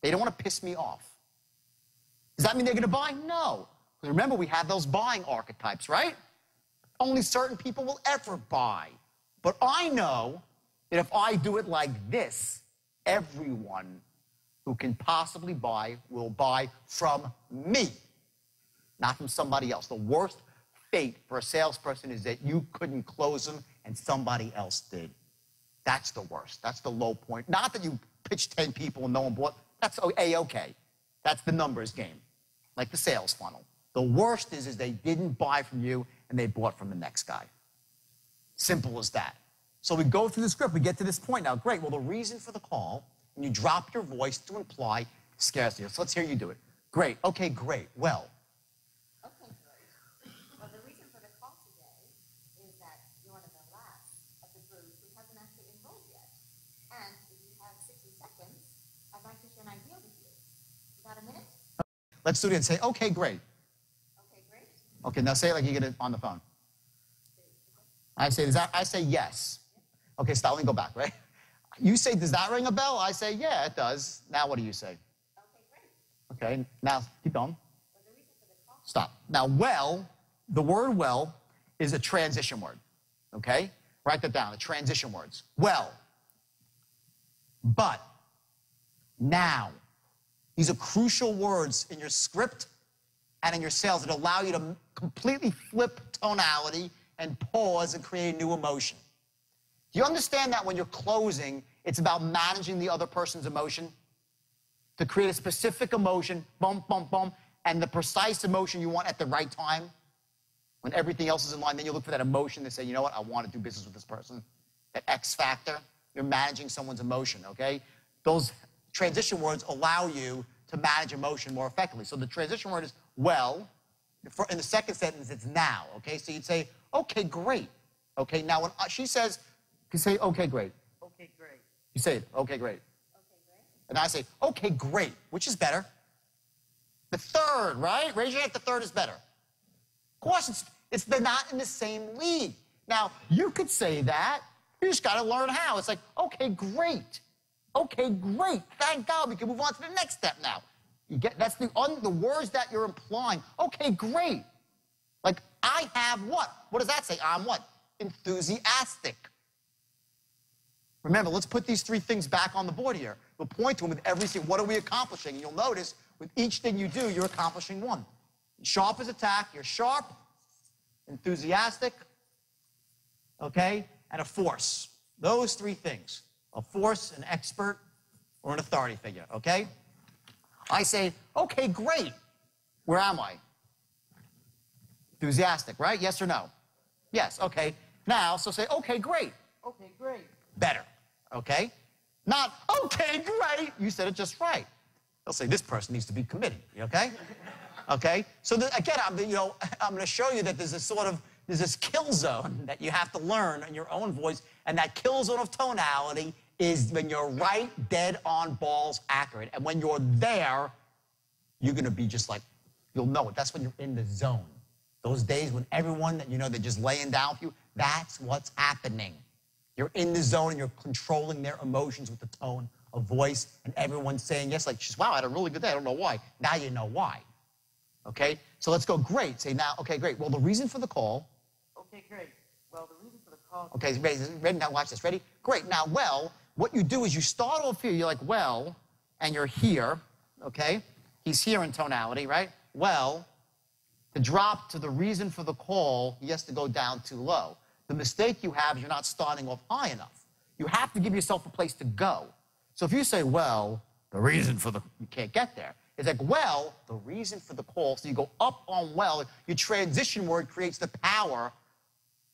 They don't want to piss me off. Does that mean they're going to buy? No. Remember, we have those buying archetypes, right? Only certain people will ever buy. But I know that if I do it like this, everyone who can possibly buy will buy from me, not from somebody else. The worst fate for a salesperson is that you couldn't close them and somebody else did. That's the worst. That's the low point. Not that you pitched 10 people and no one bought. That's A-okay. That's the numbers game, like the sales funnel. The worst is they didn't buy from you and they bought from the next guy. Simple as that. So we go through the script. We get to this point now. Great. Well, the reason for the call, and you drop your voice to imply scarcity. So let's hear you do it. Great. Okay, great. Well. Okay, great. Well, the reason for the call today is that you're one of the last of the group who hasn't actually enrolled yet. And if you have 60 seconds, I'd like to share an idea with you. You got a minute? Let's do it and say, okay, great. Okay, great. Okay, now say it like you get it on the phone. I say, I say yes. Okay, stop. Let me go back, right? You say, does that ring a bell? I say, yeah, it does. Now what do you say? Okay, great. Okay, now keep going. Well, the reason for the call. Stop. Now, well, the word well is a transition word, okay? Write that down, the transition words. Well, but, now. These are crucial words in your script and in your sales that allow you to completely flip tonality and pause and create a new emotion. Do you understand that when you're closing, it's about managing the other person's emotion? To create a specific emotion, boom, boom, boom, and the precise emotion you want at the right time? When everything else is in line, then you look for that emotion to say, you know what, I want to do business with this person. That X factor, you're managing someone's emotion, okay? Those transition words allow you to manage emotion more effectively. So the transition word is well. In the second sentence, it's now, okay? So you'd say, okay, great. Okay, now when she says, you say, okay, great. Okay, great. You say it, okay, great. Okay, great. And I say, okay, great. Which is better? The third, right? Raise your hand if the third is better. Of course, they're not in the same league. Now, you could say that. You just got to learn how. It's like, okay, great. Okay, great. Thank God. We can move on to the next step now. You get that's the words that you're implying. Okay, great. Like, I have what? What does that say? I'm what? Enthusiastic. Remember, let's put these three things back on the board here. We'll point to them with every single, what are we accomplishing? And you'll notice with each thing you do, you're accomplishing one. Sharp as attack, you're sharp, enthusiastic, okay, and a force. Those three things. A force, an expert, or an authority figure, okay? I say, okay, great. Where am I? Enthusiastic, right? Yes or no? Yes, okay. Now, so say, okay, great. Okay, great. Better, okay? Not, okay, great. You said it just right. They'll say, this person needs to be committed, okay? Okay? So again, I'm going to show you that there's this kill zone that you have to learn in your own voice, and that kill zone of tonality is when you're right, dead on, balls accurate. And when you're there, you're going to be just like, you'll know it. That's when you're in the zone. Those days when everyone that you know, they're just laying down with you, that's what's happening. You're in the zone and you're controlling their emotions with the tone of voice, and everyone's saying yes, like, wow, I had a really good day. I don't know why. Now you know why. Okay? So let's go, great. Say now, okay, great. Well, the reason for the call. Okay, great. Well, the reason for the call. Okay, ready? Now watch this. Ready? Great. Now, well, what you do is you start off here. You're like, well, and you're here, okay? He's here in tonality, right? Well, to drop to the reason for the call, he has to go down too low. The mistake you have is you're not starting off high enough. You have to give yourself a place to go. So if you say, well, the reason for the, you can't get there. It's like, well, the reason for the call. So you go up on well. Your transition word creates the power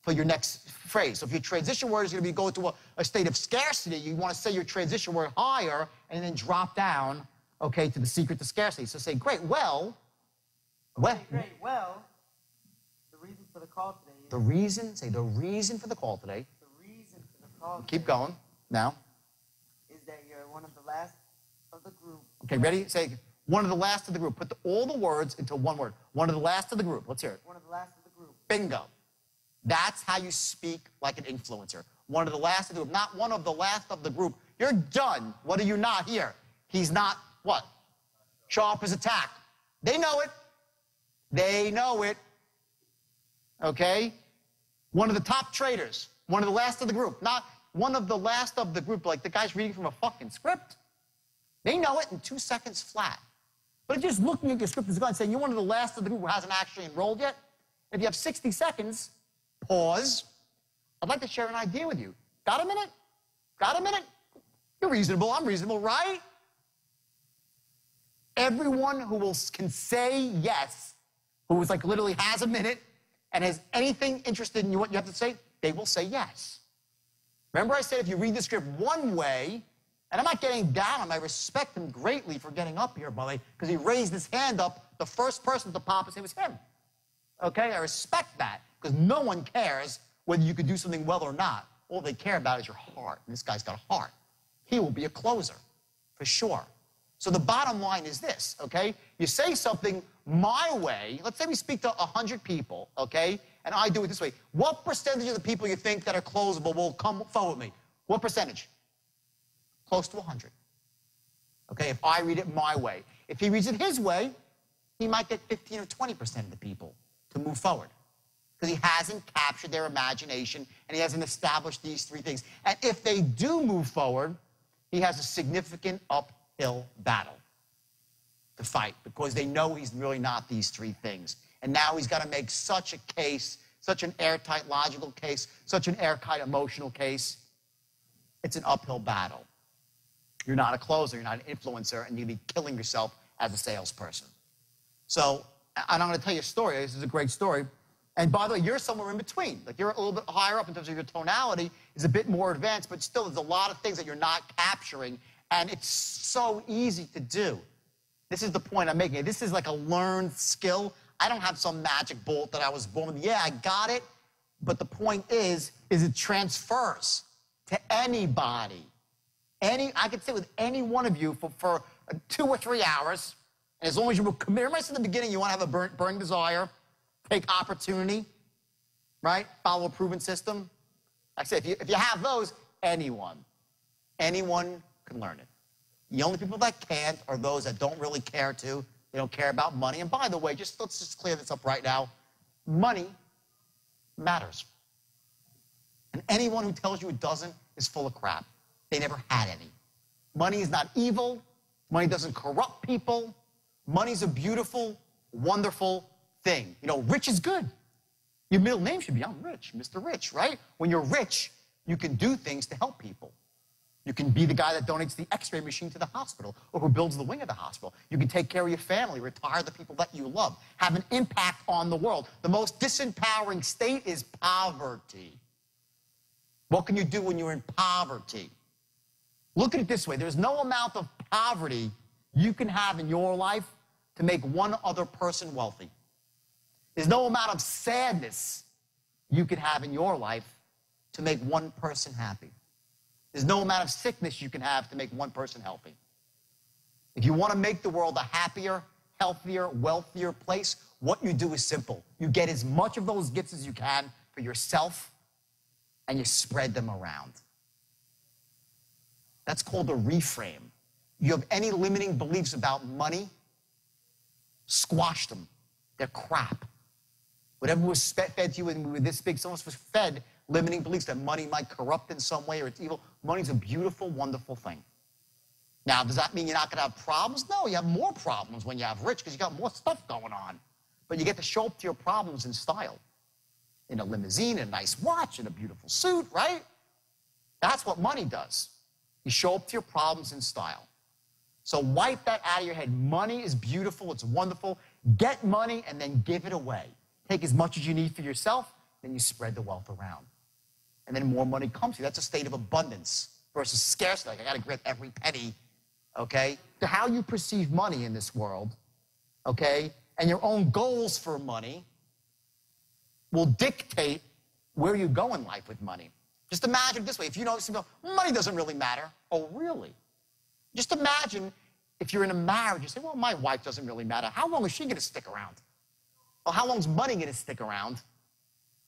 for your next phrase. So if your transition word is going to be go to a state of scarcity, you want to say your transition word higher and then drop down, okay, to the secret to scarcity. So say, great, well. Okay, great, well, the reason for the call today is... The reason, say the reason for the call today. The reason for the call Keep going, now. Is that you're one of the last of the group. Okay, ready? Say, one of the last of the group. Put all the words into one word. One of the last of the group. Let's hear it. One of the last of the group. Bingo. That's how you speak like an influencer. One of the last of the group, not one of the last of the group. You're done. What are you not here? He's not, what? Sharp as attack. They know it. They know it. Okay? One of the top traders. One of the last of the group. Not one of the last of the group, like the guy's reading from a fucking script. They know it in 2 seconds flat. But if you're just looking at your script and saying you're one of the last of the group who hasn't actually enrolled yet, if you have 60 seconds, pause. I'd like to share an idea with you. Got a minute? Got a minute? You're reasonable. I'm reasonable, right? Everyone who can say yes, who is like literally has a minute and has anything interested in what you have to say, they will say yes. Remember I said if you read the script one way, and I'm not getting down on him, I respect him greatly for getting up here, by the way, because he raised his hand up, the first person to pop and say was him. Okay, I respect that, because no one cares whether you could do something well or not. All they care about is your heart, and this guy's got a heart. He will be a closer, for sure. So the bottom line is this, okay? You say something my way. Let's say we speak to 100 people, okay? And I do it this way. What percentage of the people you think that are closable will come forward with me? What percentage? Close to 100. Okay, if I read it my way. If he reads it his way, he might get 15 or 20% of the people to move forward. because he hasn't captured their imagination and he hasn't established these three things. And if they do move forward, he has a significant uphill battle to fight because they know he's really not these three things. And now he's got to make such a case, such an airtight logical case, such an airtight emotional case. It's an uphill battle. You're not a closer, you're not an influencer, and you'd be killing yourself as a salesperson. So, and I'm going to tell you a story. This is a great story. And by the way, you're somewhere in between. Like, you're a little bit higher up in terms of your tonality, is a bit more advanced, but still there's a lot of things that you're not capturing, and it's so easy to do. This is the point I'm making. This is like a learned skill. I don't have some magic bolt that I was born with. Yeah, I got it, but the point is it transfers to anybody. I could sit with any one of you for 2 or 3 hours, and as long as you will commit. Remember I said at the beginning, you want to have a burning desire, take opportunity, right? Follow a proven system. Like I said, if you have those, anyone can learn it. The only people that can't are those that don't really care to. They don't care about money. And by the way, let's just clear this up right now. Money matters. And anyone who tells you it doesn't is full of crap. They never had any. Money is not evil. Money doesn't corrupt people. Money's a beautiful, wonderful thing. You know, rich is good. Your middle name should be, I'm rich, Mr. Rich, right? When you're rich, you can do things to help people. You can be the guy that donates the x-ray machine to the hospital or who builds the wing of the hospital. You can take care of your family, retire the people that you love, have an impact on the world. The most disempowering state is poverty. What can you do when you're in poverty? Look at it this way. There's no amount of poverty you can have in your life to make one other person wealthy. There's no amount of sadness you can have in your life to make one person happy. There's no amount of sickness you can have to make one person healthy. If you want to make the world a happier, healthier, wealthier place, what you do is simple. You get as much of those gifts as you can for yourself, and you spread them around. That's called a reframe. You have any limiting beliefs about money, squash them. They're crap. Whatever was fed to you when we were this big, someone was fed limiting beliefs that money might corrupt in some way or it's evil. Money's a beautiful, wonderful thing. Now, does that mean you're not going to have problems? No, you have more problems when you have rich because you got more stuff going on. But you get to show up to your problems in style. In a limousine, in a nice watch, in a beautiful suit, right? That's what money does. You show up to your problems in style. So wipe that out of your head. Money is beautiful. It's wonderful. Get money and then give it away. Take as much as you need for yourself, then you spread the wealth around. And then more money comes to you. That's a state of abundance versus scarcity. Like, I got to grab every penny, okay? So how you perceive money in this world, okay, and your own goals for money will dictate where you go in life with money. Just imagine it this way. If you know, money doesn't really matter. Oh, really? Just imagine if you're in a marriage, you say, well, my wife doesn't really matter. How long is she going to stick around? Well, how long is money going to stick around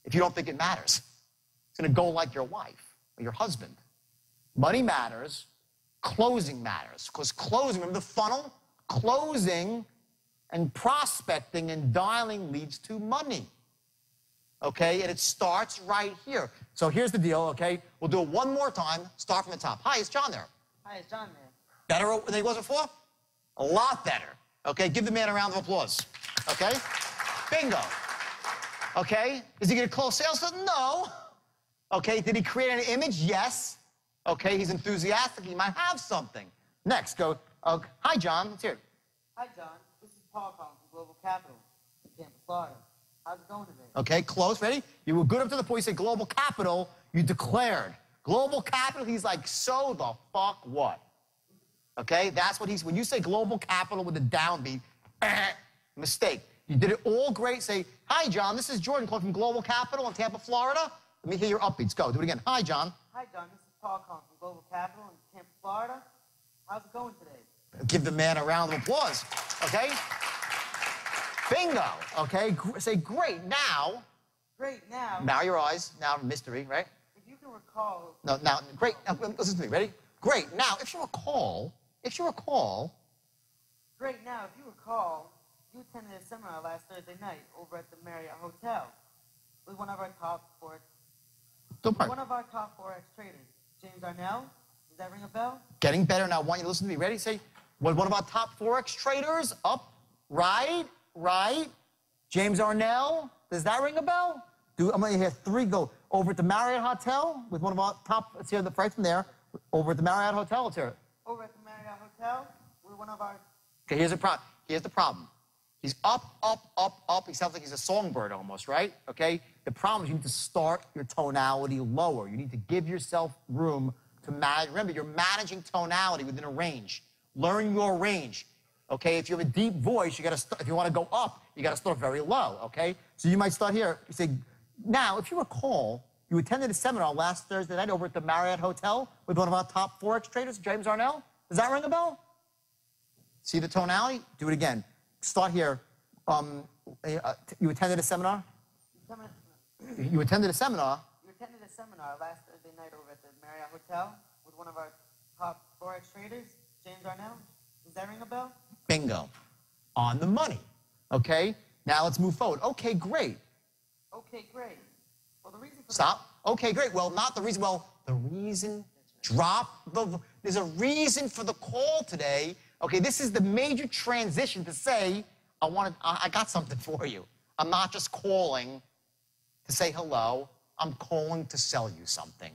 if you don't think it matters? It's going to go like your wife or your husband. Money matters. Closing matters. Because closing, remember the funnel? Closing and prospecting and dialing leads to money. Okay? And it starts right here. So here's the deal, okay? We'll do it one more time. Start from the top. Hi, is John there? Hi, it's John there. Better than he was before? A lot better. Okay? Give the man a round of applause. Okay? Bingo. Okay? Is he going to close sales? No. Okay? Did he create an image? Yes. Okay? He's enthusiastic. He might have something. Next, go. Hi, John. Let's hear it. Hi, John. This is Paul calling from Global Capital in Tampa, Florida. How's it going today? Okay, close. Ready? You were good up to the point you said Global Capital. You declared. Global Capital, he's like, so the fuck what? Okay? That's what he's, when you say Global Capital with a downbeat, mistake. You did it all great. Say, hi, John. This is Jordan calling from Global Capital in Tampa, Florida. Let me hear your upbeats. Go. Do it again. Hi, John. Hi, John. This is Paul calling from Global Capital in Tampa, Florida. How's it going today? Give the man a round of applause. Okay? Bingo. Okay? Say, great. Now. Great. Now. Now your eyes. Now mystery, right? If you can recall. No, now, great. Now, listen to me. Ready? Great. Now, if you recall. Great. Now, if you recall, you attended a seminar last Thursday night over at the Marriott Hotel. with one of our top forex Don't one of our top forex traders, James Arnell. Does that ring a bell? Getting better now. I want you to listen to me. Ready? Say, one of our top forex traders. Up, right. James Arnell. Does that ring a bell? I'm going to hear three go. Over at the Marriott Hotel with one of our top. Let's hear the right from there. Over at the Marriott Hotel. Let's hear it. Over at the Marriott Hotel with one of our. Okay, here's the problem. He's up. He sounds like he's a songbird almost, right? Okay? The problem is you need to start your tonality lower. You need to give yourself room to manage. Remember, you're managing tonality within a range. Learn your range. Okay? If you have a deep voice, you got to start. If you want to go up, you got to start very low. Okay? So you might start here. You say, now, if you recall, you attended a seminar last Thursday night over at the Marriott Hotel with one of our top forex traders, James Arnell. Does that ring a bell? See the tonality? Do it again. Start here. You attended a seminar? You attended a seminar? You attended a seminar last Thursday night over at the Marriott Hotel with one of our top forex traders, James Arnell. Does that ring a bell? Bingo. On the money. Okay? Now let's move forward. Okay, great. Okay, great. Well, the reason for Stop. Okay, great. Well, not the reason. Well, the reason. There's a reason for the call today. Okay, this is the major transition to say, I got something for you. I'm not just calling to say hello. I'm calling to sell you something.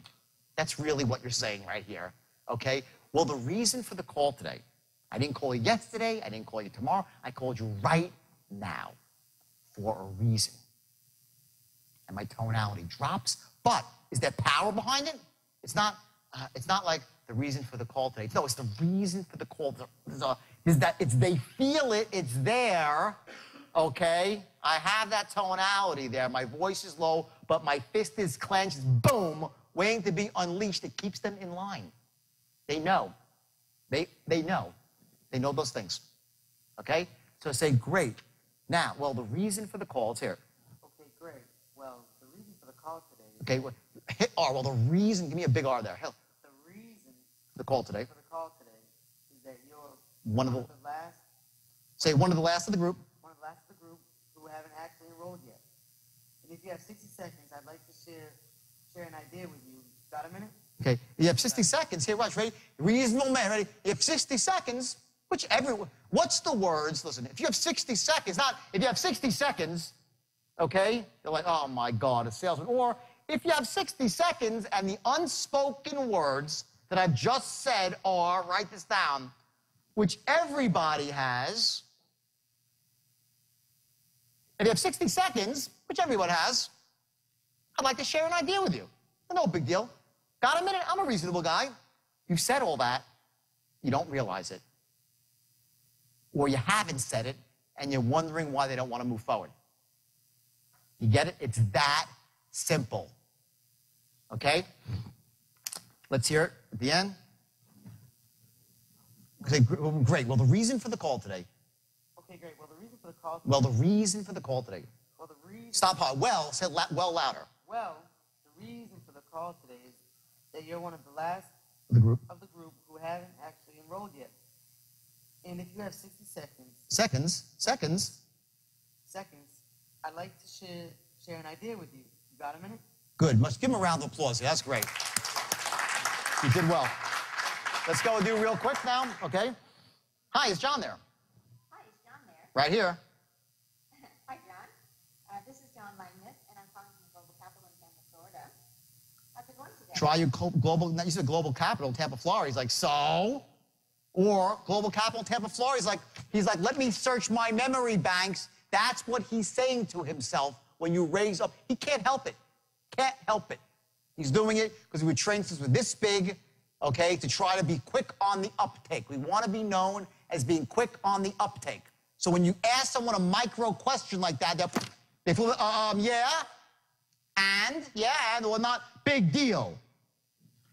That's really what you're saying right here. Okay? Well, the reason for the call today, I didn't call you yesterday. I didn't call you tomorrow. I called you right now for a reason. And my tonality drops, but is there power behind it? It's not like the reason for the call today. No, it's the reason for the call. They feel it, it's there, okay? I have that tonality there. My voice is low, but my fist is clenched, boom, waiting to be unleashed. It keeps them in line. They know. They know. They know those things, okay? So say, great. Now, well, the reason for the call is here. Okay, great. Well, the reason for the call today is... Okay, well, hit R. Well, the reason, give me a big R there. Hell. The reason for the call today. For the call today is that you're one of the last... Say one of the last of the group. One of the last of the group who haven't actually enrolled yet. And if you have 60 seconds, I'd like to share an idea with you. Got a minute? Okay, you have 60 seconds. Here, watch, ready? Reasonable man, ready? You have 60 seconds, what's the words? Listen, if you have 60 seconds, if you have 60 seconds, okay, you're like, oh my God, a salesman. Or if you have 60 seconds and the unspoken words that I've just said are, write this down, which everybody has. If you have 60 seconds, which everyone has, I'd like to share an idea with you. No big deal. Got a minute? I'm a reasonable guy. You've said all that. You don't realize it. Or you haven't said it, and you're wondering why they don't want to move forward. You get it? It's that simple. Okay? Let's hear it at the end. Okay, great. Well, the reason for the call today. Okay, great. Well, the reason for the call today. Well, the reason for the call today. Well, the reason... Stop hard. Well, say well louder. Well, the reason for the call today is that you're one of the last of the group who haven't actually enrolled yet. And if you have 60 seconds... Seconds, I'd like to share an idea with you. You got a minute? Good. Must give him a round of applause. That's great. You did well. Let's go and do real quick now, okay? Hi, is John there? Hi, is John there? Right here. Hi, John. This is John Magnus, and I'm calling from Global Capital in Tampa, Florida. How's it going today? Try your global, you said Global Capital, Tampa, Florida. He's like, so? Or Global Capital, Tampa, Florida. He's like, let me search my memory banks. That's what he's saying to himself when you raise up. He can't help it. Can't help it. He's doing it because we were trained since we're this big, okay, to try to be quick on the uptake. We want to be known as being quick on the uptake. So when you ask someone a micro question like that, they feel, yeah, or not, big deal.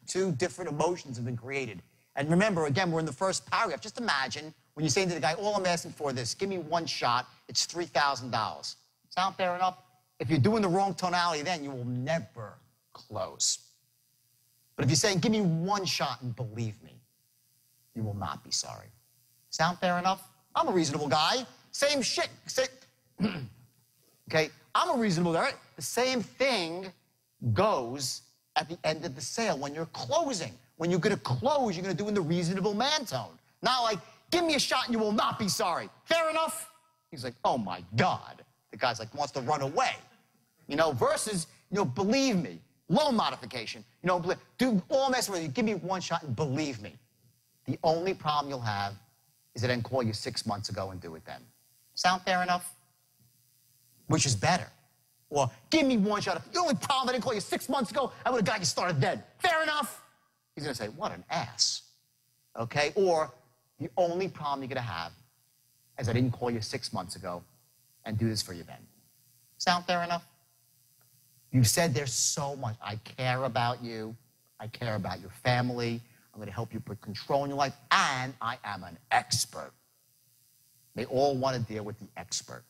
Two different emotions have been created. And remember, again, we're in the first paragraph. Just imagine when you're saying to the guy, all I'm asking for is this, give me one shot, it's $3,000. Sound fair enough? If you're doing the wrong tonality, then you will never close. But if you're saying, give me one shot and believe me, you will not be sorry. Sound fair enough? I'm a reasonable guy. Same shit. Okay, I'm a reasonable guy. The same thing goes at the end of the sale when you're closing. When you're going to close, you're going to do it in the reasonable man tone. Not like, give me a shot and you will not be sorry. Fair enough? He's like, oh my God. The guy's like, wants to run away. You know, versus, you know, believe me. Loan modification. You know, do all mess with you. Give me one shot and believe me. The only problem you'll have is I didn't call you 6 months ago and do it then. Sound fair enough? Which is better. Or give me one shot. The only problem I didn't call you 6 months ago, I would have got you started then. Fair enough? He's going to say, what an ass. Okay? Or the only problem you're going to have is I didn't call you 6 months ago and do this for you then. Sound fair enough? You said there's so much. I care about you. I care about your family. I'm going to help you put control in your life. And I am an expert. They all want to deal with the expert.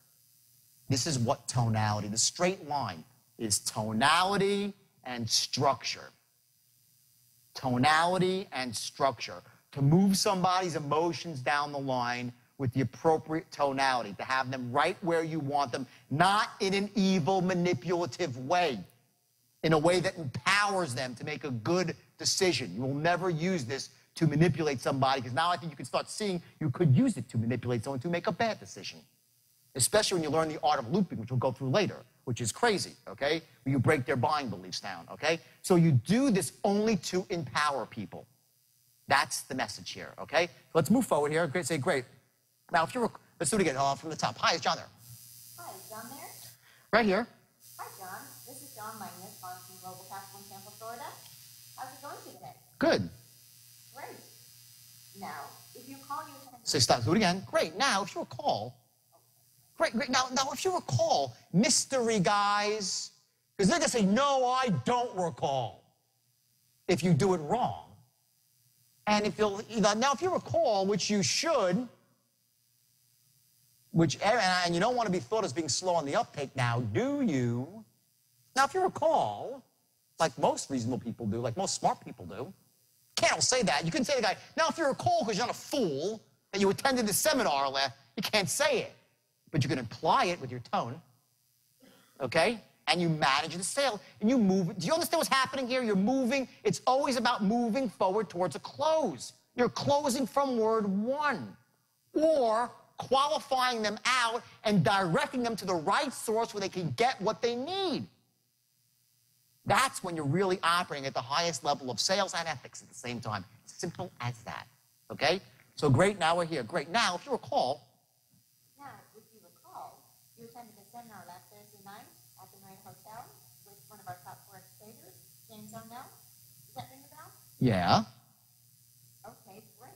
This is what tonality, the straight line, is tonality and structure. Tonality and structure. To move somebody's emotions down the line with the appropriate tonality, to have them right where you want them, not in an evil, manipulative way, in a way that empowers them to make a good decision. You will never use this to manipulate somebody, because now I think you can start seeing you could use it to manipulate someone to make a bad decision, especially when you learn the art of looping, which we'll go through later, which is crazy, okay? Where you break their buying beliefs down, okay? So you do this only to empower people. That's the message here, okay? Let's move forward here. Great, say great. Now, if you're, let's do it again from the top. Hi, is John there? Hi, is John there? Right here. Hi, John. This is John Magnus, calling from Global Capital in Tampa, Florida. How's it going today? Good. Great. Now, if you call, you can... Say stop. Do it again. Great. Now, if you recall, great. Now, if you recall, mystery guys, because they're going to say, no, I don't recall, if you do it wrong. And if you'll, now, if you recall, which you should, and you don't want to be thought as being slow on the uptake now, do you? Now, if you recall, like most reasonable people do, like most smart people do, can't say that. You couldn't say to the guy, now, if you recall, because you're not a fool, that you attended the seminar, you can't say it. But you can imply it with your tone, okay? And you manage the sale, and you move. Do you understand what's happening here? You're moving. It's always about moving forward towards a close. You're closing from word one, or qualifying them out and directing them to the right source where they can get what they need. That's when you're really operating at the highest level of sales and ethics at the same time. Simple as that, okay? So great, now we're here. Great, now, if you recall, you attended a seminar last Thursday night at the Marriott Hotel with one of our top forex traders, James Does that ring a bell? Yeah. Okay, great.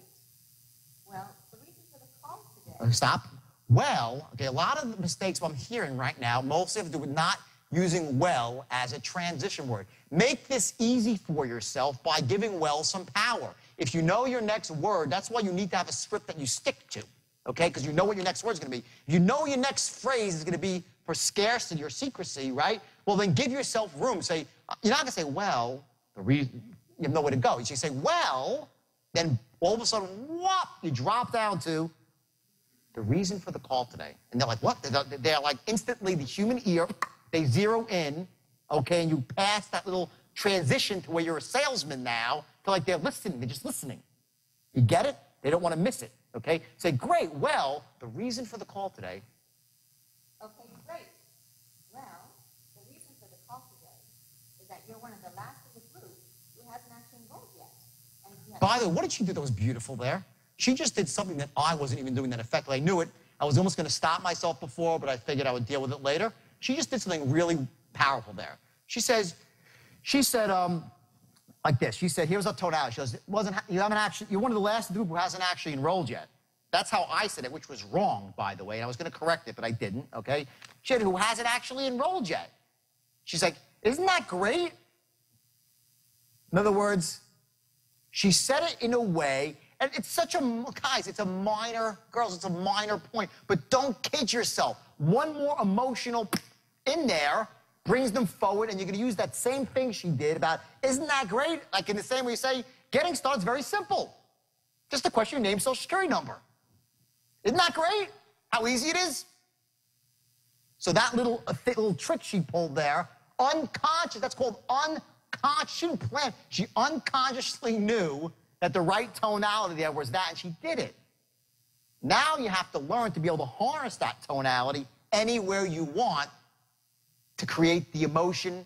Well, the reason for the call today... Stop. Well, okay, a lot of the mistakes I'm hearing right now mostly have to do with not using well as a transition word. Make this easy for yourself by giving well some power. If you know your next word, that's why you need to have a script that you stick to. Okay, because you know what your next word is going to be. You know your next phrase is going to be for scarcity or secrecy, right? Well, then give yourself room. Say, you're not going to say, well, the reason, you have nowhere to go. You say, well, then all of a sudden, whoop, you drop down to the reason for the call today. And they're like, what? They're like instantly the human ear, they zero in, okay, and you pass that little transition to where you're a salesman now to like they're listening, they're just listening. You get it? They don't want to miss it. Okay? Say, great, well, the reason for the call today. Okay, great. Well, the reason for the call today is that you're one of the last of the group who hasn't actually enrolled yet. By the way, what did she do that was beautiful there? She just did something that I wasn't even doing that effectively. I knew it. I was almost going to stop myself before, but I figured I would deal with it later. She just did something really powerful there. She said, like this. She said, here's our tonality. She goes, you're one of the last of the group who hasn't actually enrolled yet. That's how I said it, which was wrong, by the way. And I was going to correct it, but I didn't, okay? She said, who hasn't actually enrolled yet. She's like, isn't that great? In other words, she said it in a way, and it's such a, guys, it's a minor, girls, it's a minor point, but don't kid yourself. One more emotional in there brings them forward, and you're going to use that same thing she did about, isn't that great? Like in the same way you say, getting started is very simple. Just a question of your name, social security number. Isn't that great? How easy it is? So that little trick she pulled there, unconscious, that's called unconscious. She didn't plan. She unconsciously knew that the right tonality there was that, and she did it. Now you have to learn to be able to harness that tonality anywhere you want to create the emotion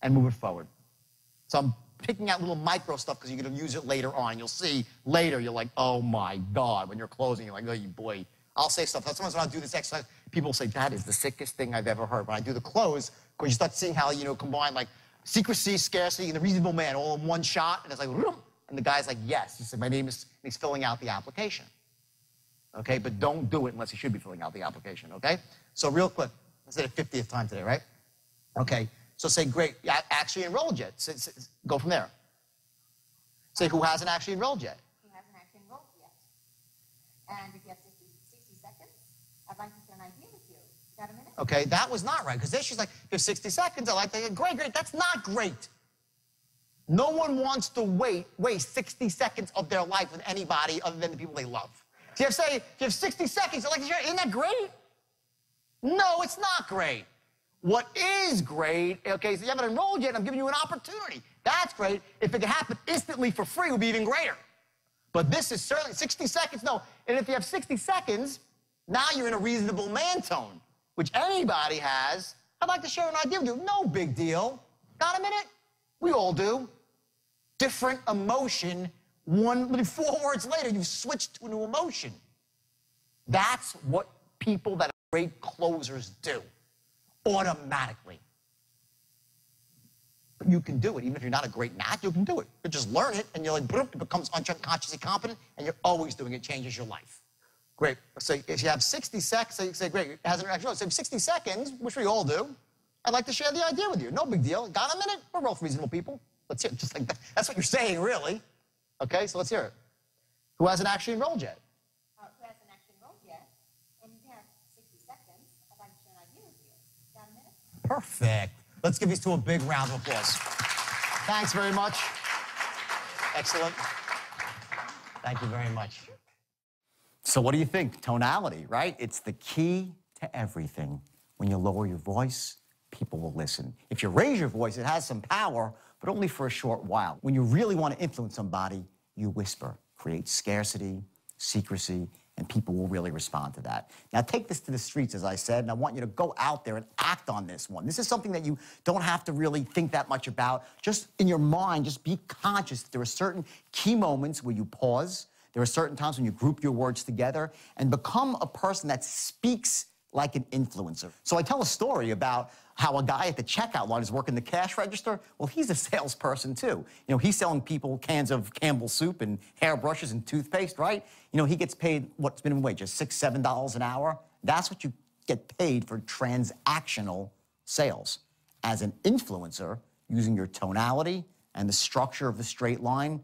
and move it forward. So I'm picking out little micro stuff because you're going to use it later on. You'll see later, you're like, oh my God. When you're closing, you're like, oh, boy. I'll say stuff. Sometimes when I do this exercise, people say, that is the sickest thing I've ever heard. When I do the close, because you start seeing how, combine like secrecy, scarcity, and the reasonable man all in one shot. And it's like, and the guy's like, yes. He said, my name is, and he's filling out the application. Okay, but don't do it unless you should be filling out the application, okay? So real quick, I said it 50th time today, right? Okay, so say, great, actually enrolled yet. Go from there. Say, who hasn't actually enrolled yet? Who hasn't actually enrolled yet? And if you have 60 seconds, I'd like to share an idea with you. You got a minute? Okay, that was not right, because then she's like, you have 60 seconds. I like that. Great, that's not great. No one wants to waste 60 seconds of their life with anybody other than the people they love. So if you have 60 seconds, like, isn't that great? No, it's not great. What is great, okay, so you haven't enrolled yet, I'm giving you an opportunity. That's great. If it could happen instantly for free, it would be even greater. But this is certainly 60 seconds, no. And if you have 60 seconds, now you're in a reasonable man tone, which anybody has. I'd like to share an idea with you. No big deal. Got a minute? We all do. Different emotion. 4 words later, you've switched to a new emotion. That's what people that are great closers do, automatically. But you can do it. Even if you're not a great nat, you can do it. You just learn it, and you're like, boom, it becomes unconsciously competent, and you're always doing it. Changes your life. Great. So if you have 60 seconds, say, great, it hasn't actually, so 60 seconds, which we all do, I'd like to share the idea with you. No big deal. Got a minute? We're both reasonable people. Let's hear it. Just like that. That's what you're saying, really. Okay, so let's hear it. Who hasn't actually enrolled yet? Who hasn't actually enrolled yet? And you have 60 seconds. I'd like to share an idea with you. Got a minute? Perfect. Let's give these two a big round of applause. Thanks very much. Excellent. Thank you very much. So what do you think? Tonality, right? It's the key to everything. When you lower your voice, people will listen. If you raise your voice, it has some power, but only for a short while. When you really want to influence somebody, you whisper. Create scarcity, secrecy, and people will really respond to that. Now take this to the streets, as I said, and I want you to go out there and act on this one. This is something that you don't have to really think that much about. Just in your mind, just be conscious. There are certain key moments where you pause. There are certain times when you group your words together and become a person that speaks like an influencer. So I tell a story about how a guy at the checkout line is working the cash register. Well, he's a salesperson too. He's selling people cans of Campbell's soup and hairbrushes and toothpaste, right? He gets paid, what's minimum wage, just $6, $7 an hour? That's what you get paid for transactional sales. As an influencer, using your tonality and the structure of the straight line,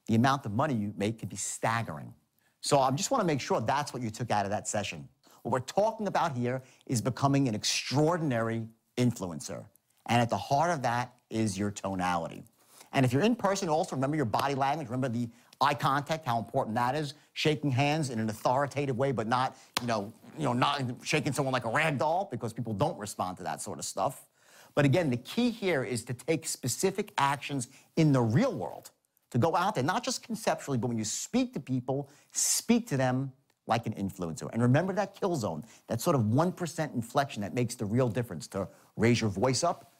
the amount of money you make can be staggering. So I just want to make sure that's what you took out of that session. What we're talking about here is becoming an extraordinary influencer. And at the heart of that is your tonality. And if you're in person, also remember your body language, remember the eye contact, how important that is. Shaking hands in an authoritative way, but not, not shaking someone like a rag doll, because people don't respond to that sort of stuff. But again, the key here is to take specific actions in the real world, to go out there, not just conceptually, but when you speak to people, speak to them like an influencer. And remember that kill zone, that sort of 1% inflection that makes the real difference, to raise your voice up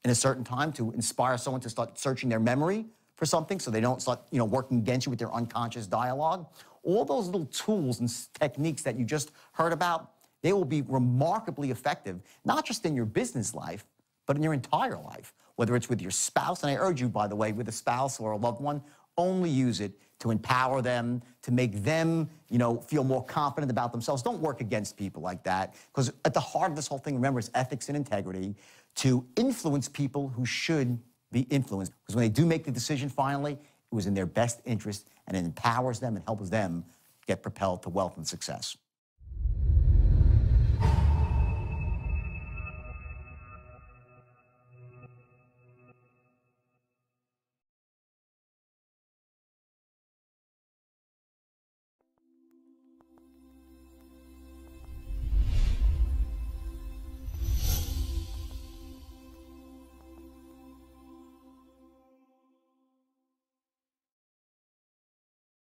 in a certain time, to inspire someone to start searching their memory for something so they don't start, working against you with their unconscious dialogue. All those little tools and techniques that you just heard about, they will be remarkably effective, not just in your business life, but in your entire life, whether it's with your spouse. And I urge you, by the way, with a spouse or a loved one, only use it to empower them, to make them, feel more confident about themselves. Don't work against people like that, because at the heart of this whole thing, remember, is ethics and integrity, to influence people who should be influenced. Because when they do make the decision finally, it was in their best interest, and it empowers them and helps them get propelled to wealth and success.